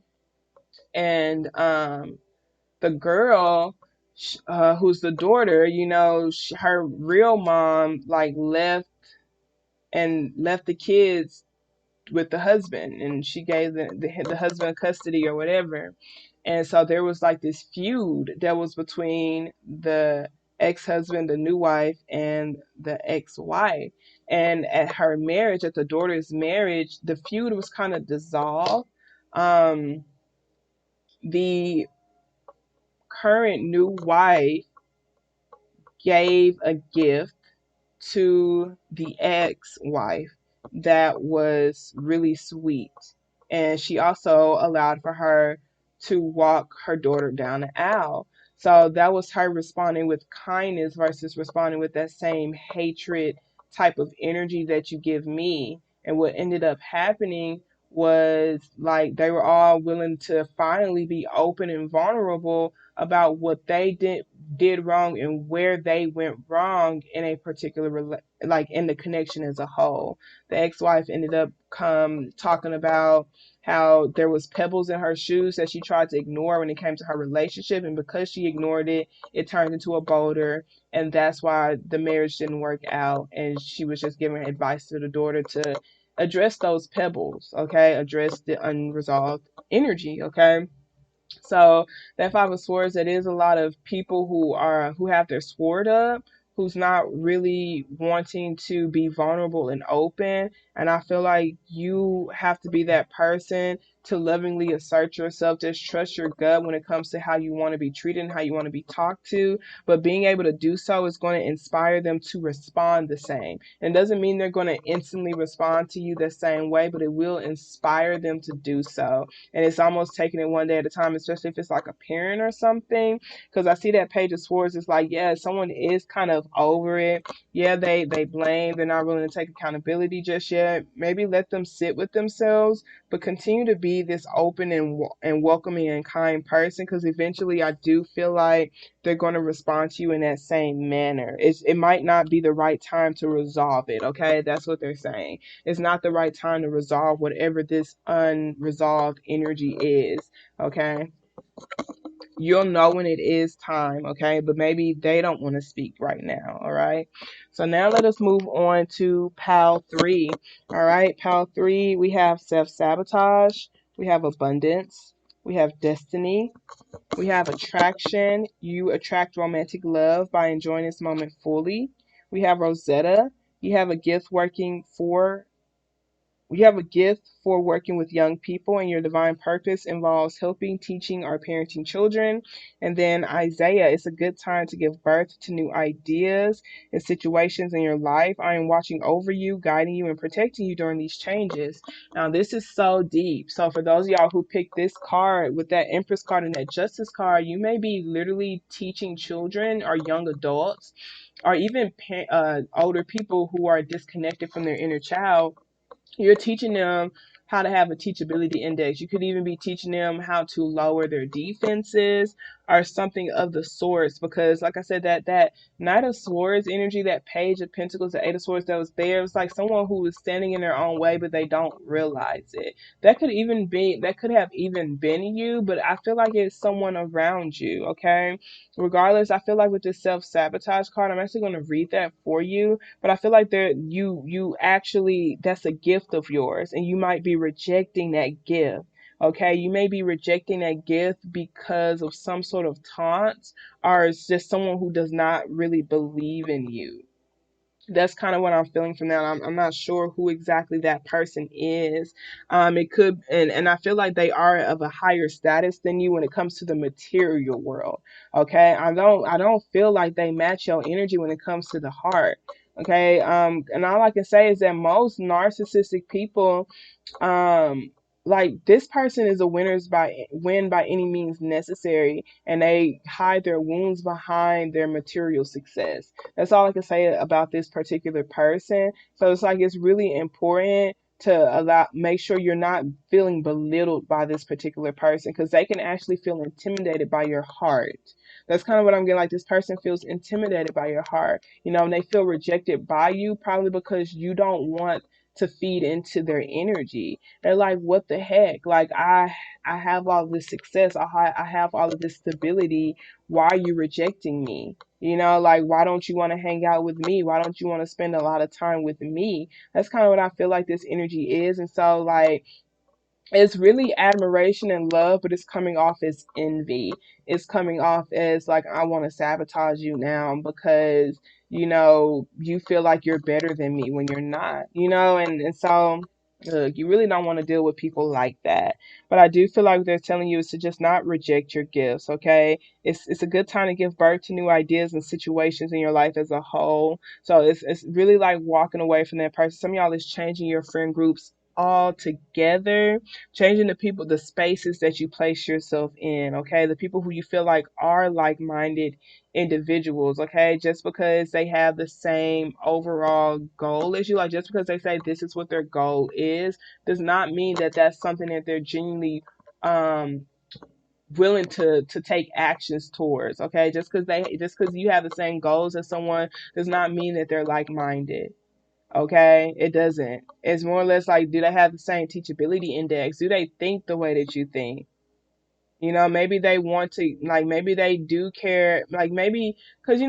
and the girl, who's the daughter, her real mom like left the kids with the husband, and she gave the husband custody or whatever. And so there was like this feud that was between the ex-husband, the new wife, and the ex-wife. And at her marriage, at the daughter's marriage, the feud was kind of dissolved. The current new wife gave a gift to the ex-wife that was really sweet. And she also allowed for her to walk her daughter down the aisle. So that was her responding with kindness versus responding with that same hatred type of energy that you give me. And what ended up happening was like they were all willing to finally be open and vulnerable about what they did wrong and where they went wrong in a particular like in the connection as a whole. The ex-wife ended up talking about how there was pebbles in her shoes that she tried to ignore when it came to her relationship, and because she ignored it, it turned into a boulder, and that's why the marriage didn't work out. And she was just giving advice to the daughter to address those pebbles, okay, address the unresolved energy, okay. So that Five of Swords, that is a lot of people who have their sword up, who's not really wanting to be vulnerable and open. And I feel like you have to be that person to lovingly assert yourself. Just trust your gut when it comes to how you want to be treated and how you want to be talked to. But being able to do so is going to inspire them to respond the same. It doesn't mean they're going to instantly respond to you the same way, but it will inspire them to do so. And it's almost taking it one day at a time, especially if it's like a parent or something. Because I see that Page of Swords is like, yeah, someone is kind of over it. Yeah, they blame. They're not willing to take accountability just yet. Maybe let them sit with themselves, but continue to be this open and welcoming and kind person. Because eventually, I do feel like they're going to respond to you in that same manner. It might not be the right time to resolve it. Okay, that's what they're saying. It's not the right time to resolve whatever this unresolved energy is, okay? You'll know when it is time, okay? But maybe they don't want to speak right now, all right? So now let us move on to Pal 3, all right? Pal 3, we have self-sabotage, we have abundance, we have destiny, we have attraction. You attract romantic love by enjoying this moment fully. We have Rosetta. You have a gift working for We have a gift for working with young people, and your divine purpose involves helping, teaching, or parenting children. And then Isaiah, it's a good time to give birth to new ideas and situations in your life. I am watching over you, guiding you, and protecting you during these changes. Now, this is so deep. So, for those of y'all who picked this card with that Empress card and that Justice card, you may be literally teaching children or young adults or even older people who are disconnected from their inner child. You're teaching them how to have a teachability index. You could even be teaching them how to lower their defenses or something of the sorts. Because, like I said, that Knight of Swords energy, that Page of Pentacles, the Eight of Swords that was there, it's like someone who is standing in their own way, but they don't realize it. That could have even been you, but I feel like it's someone around you, okay? Regardless, I feel like with this self-sabotage card, I'm actually going to read that for you, but I feel like you actually, that's a gift of yours, and you might be rejecting that gift. Okay, you may be rejecting that gift because of some sort of taunt, or it's just someone who does not really believe in you. That's kind of what I'm feeling from that. I'm not sure who exactly that person is. It could, and I feel like they are of a higher status than you when it comes to the material world. Okay, I don't feel like they match your energy when it comes to the heart. Okay, and all I can say is that most narcissistic people, um like, this person is a win by any means necessary, and they hide their wounds behind their material success. That's all I can say about this particular person. So it's like it's really important make sure you're not feeling belittled by this particular person, because they can actually feel intimidated by your heart. That's kind of what I'm getting. Like, this person feels intimidated by your heart, and they feel rejected by you, probably because you don't want to feed into their energy. They're like, what the heck? Like, I have all this success. I have all of this stability. Why are you rejecting me? Like, why don't you want to hang out with me? Why don't you want to spend a lot of time with me? That's kind of what I feel like this energy is. And so, like, it's really admiration and love, but it's coming off as envy. It's coming off as like, I want to sabotage you now because, you feel like you're better than me when you're not, and so look, you really don't want to deal with people like that. But I do feel like what they're telling you is to just not reject your gifts, okay? It's a good time to give birth to new ideas and situations in your life as a whole. So it's really like walking away from that person. Some of y'all is changing your friend groups all together, changing the people, the spaces that you place yourself in, okay? The people who you feel like are like-minded individuals, okay? Just because they have the same overall goal as you, like, just because they say this is what their goal is, does not mean that that's something that they're genuinely um willing to take actions towards, okay? Just because you have the same goals as someone does not mean that they're like-minded. Okay, it doesn't. It's more or less like, do they have the same teachability index? Do they think the way that you think? Maybe they want to, like, maybe they do care, like, maybe, because,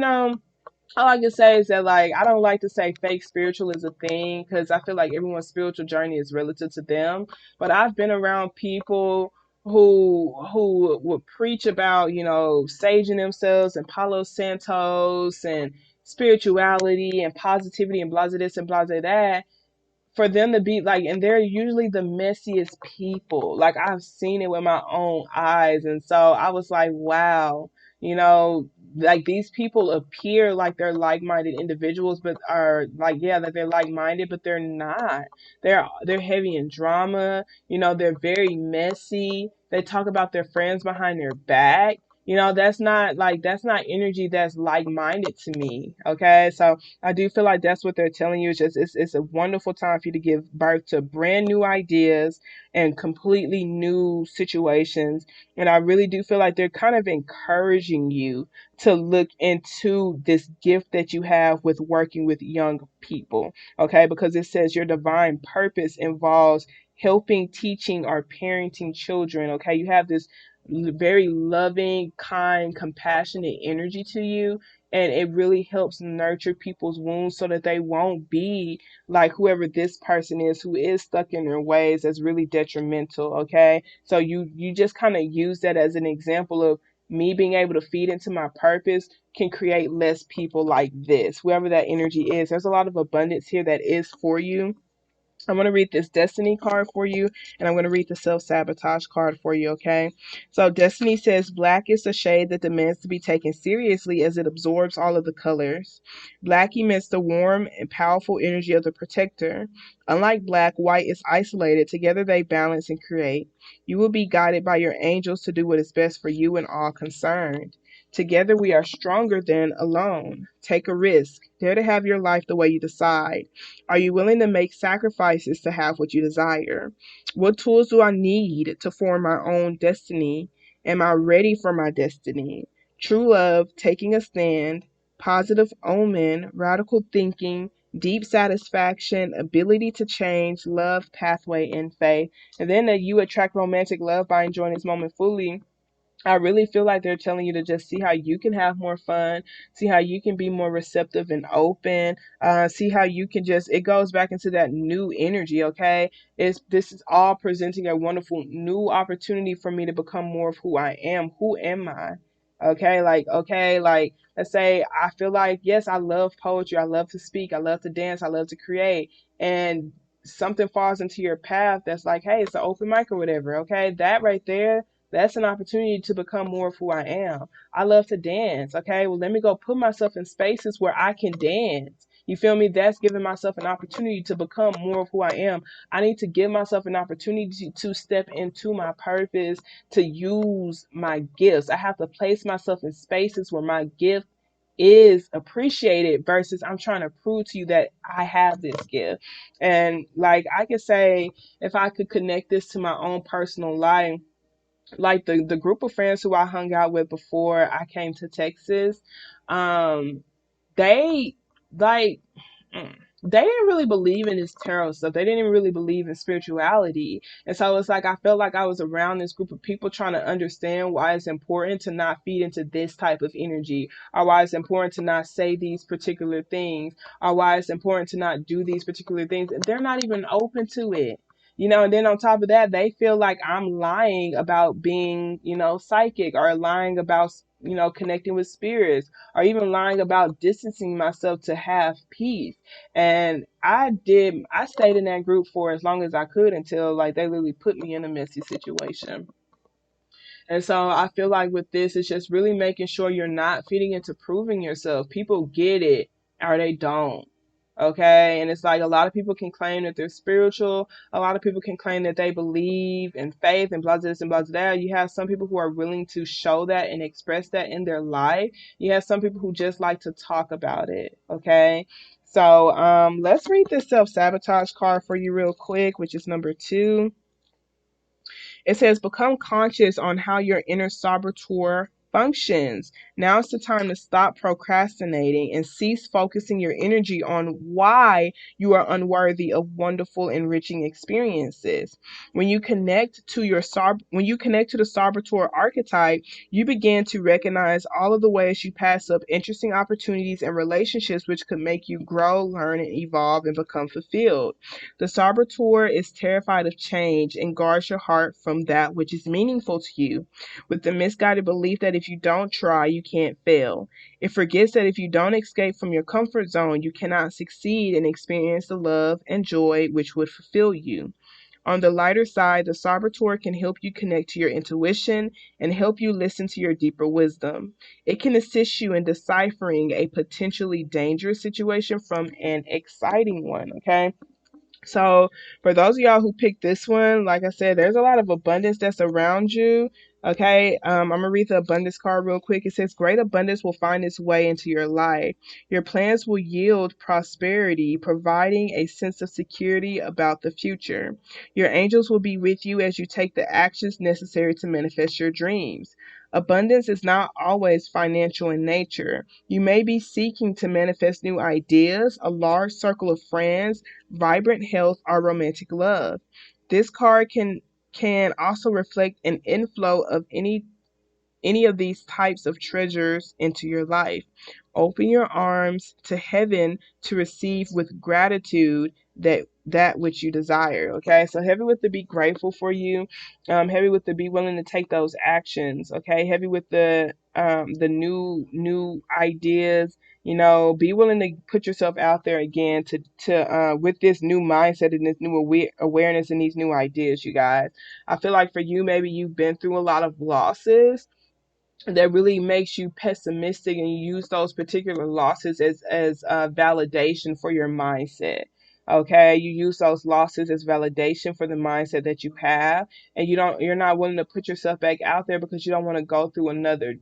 all I can say is that, like, I don't like to say fake spiritual is a thing, because I feel like everyone's spiritual journey is relative to them. But I've been around people who would preach about, saging themselves and Palo Santos and spirituality and positivity and blah this and blah that, for them to be like, and they're usually the messiest people. Like, I've seen it with my own eyes. And so I was like, wow, you know, like, these people appear like they're like-minded individuals, but are like, yeah, that they're like-minded, but they're not. They're heavy in drama, they're very messy. They talk about their friends behind their back. That's not energy that's like-minded to me. Okay. So I do feel like that's what they're telling you. It's a wonderful time for you to give birth to brand new ideas and completely new situations. And I really do feel like they're kind of encouraging you to look into this gift that you have with working with young people. Okay, because it says your divine purpose involves helping, teaching, or parenting children. Okay, you have this very loving, kind, compassionate energy to you, and it really helps nurture people's wounds so that they won't be like whoever this person is, who is stuck in their ways, that's really detrimental. Okay, so you just kind of use that as an example of me being able to feed into my purpose can create less people like this, whoever that energy is. There's a lot of abundance here that is for you. I'm going to read this Destiny card for you, and I'm going to read the self-sabotage card for you, okay? So Destiny says, Black is a shade that demands to be taken seriously as it absorbs all of the colors. Black emits the warm and powerful energy of the protector. Unlike Black, White is isolated. Together they balance and create. You will be guided by your angels to do what is best for you and all concerned. Together we are stronger than alone. Take a risk. Dare to have your life the way you decide. Are you willing to make sacrifices to have what you desire? What tools do I need to form my own destiny? Am I ready for my destiny? True love, taking a stand, positive omen, radical thinking, deep satisfaction, ability to change, love, pathway, and faith. And then that you attract romantic love by enjoying this moment fully. I really feel like they're telling you to just see how you can have more fun, see how you can be more receptive and open, see how you can just, it goes back into that new energy, okay? This is all presenting a wonderful new opportunity for me to become more of who I am. Who am I? Okay, like, let's say I feel like, yes, I love poetry, I love to speak, I love to dance, I love to create, and something falls into your path that's like, hey, it's an open mic or whatever, okay? That right there, that's an opportunity to become more of who I am. I love to dance. Okay, well, let me go put myself in spaces where I can dance. You feel me? That's giving myself an opportunity to become more of who I am. I need to give myself an opportunity to step into my purpose, to use my gifts. I have to place myself in spaces where my gift is appreciated versus I'm trying to prove to you that I have this gift. And like I could say, if I could connect this to my own personal life, like the group of friends who I hung out with before I came to Texas, um, they like mm, they didn't really believe in this tarot stuff. They didn't even really believe in spirituality. And so it's like I felt like I was around this group of people trying to understand why it's important to not feed into this type of energy, or why it's important to not say these particular things, or why it's important to not do these particular things. They're not even open to it. And then on top of that, they feel like I'm lying about being, psychic, or lying about, connecting with spirits, or even lying about distancing myself to have peace. And I stayed in that group for as long as I could until like they literally put me in a messy situation. And so I feel like with this, it's just really making sure you're not feeding into proving yourself. People get it or they don't. Okay. And it's like a lot of people can claim that they're spiritual. A lot of people can claim that they believe in faith and blah, this and blah, that. You have some people who are willing to show that and express that in their life. You have some people who just like to talk about it. Okay. So let's read this self-sabotage card for you real quick, which is number 2. It says, become conscious on how your inner saboteur functions. Now it's the time to stop procrastinating and cease focusing your energy on why you are unworthy of wonderful, enriching experiences. When you connect to the saboteur archetype, you begin to recognize all of the ways you pass up interesting opportunities and relationships which could make you grow, learn, and evolve and become fulfilled. The saboteur is terrified of change and guards your heart from that which is meaningful to you, with the misguided belief that if you don't try, you can't fail. It forgets that if you don't escape from your comfort zone, you cannot succeed and experience the love and joy which would fulfill you. On the lighter side, the saboteur can help you connect to your intuition and help you listen to your deeper wisdom. It can assist you in deciphering a potentially dangerous situation from an exciting one, okay? So for those of y'all who picked this one, like I said, there's a lot of abundance that's around you. Okay, I'm gonna read the abundance card real quick. It says, great abundance will find its way into your life. Your plans will yield prosperity, providing a sense of security about the future. Your angels will be with you as you take the actions necessary to manifest your dreams. Abundance is not always financial in nature. You may be seeking to manifest new ideas, a large circle of friends, vibrant health, or romantic love. This card can also reflect an inflow of any of these types of treasures into your life. Open your arms to heaven to receive with gratitude that which you desire. Okay, so heavy with the be grateful for you, heavy with the be willing to take those actions. Okay, heavy with the new ideas. Be willing to put yourself out there again to with this new mindset and this new awareness and these new ideas, you guys. I feel like for you, maybe you've been through a lot of losses that really makes you pessimistic, and you use those particular losses as validation for your mindset. Okay, you use those losses as validation for the mindset that you have, and you're not willing to put yourself back out there because you don't want to go through another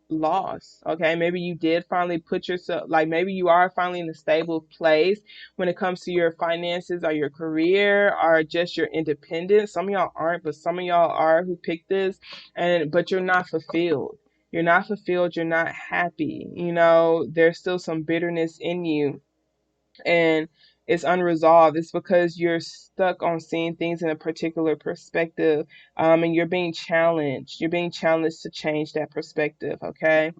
loss. Okay, maybe you did finally put yourself, like maybe you are finally in a stable place when it comes to your finances or your career or just your independence. Some of y'all aren't, but some of y'all are who picked this, but you're not fulfilled. You're not fulfilled. You're not happy. There's still some bitterness in you, and it's unresolved. It's because you're stuck on seeing things in a particular perspective, and you're being challenged. You're being challenged to change that perspective, okay?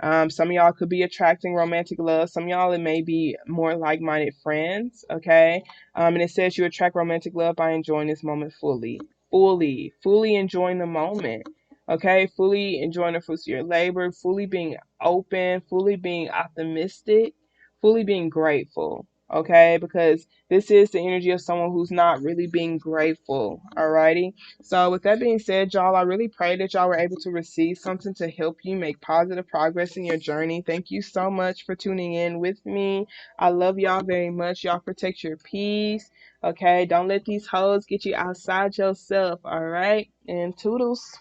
Some of y'all could be attracting romantic love. Some of y'all, it may be more like-minded friends, okay? And it says you attract romantic love by enjoying this moment fully. Fully enjoying the moment. Okay, fully enjoying the fruits of your labor, fully being open, fully being optimistic, fully being grateful. Okay, because this is the energy of someone who's not really being grateful. Alrighty. So with that being said, y'all, I really pray that y'all were able to receive something to help you make positive progress in your journey. Thank you so much for tuning in with me. I love y'all very much. Y'all protect your peace. Okay, don't let these hoes get you outside yourself. All right, and toodles.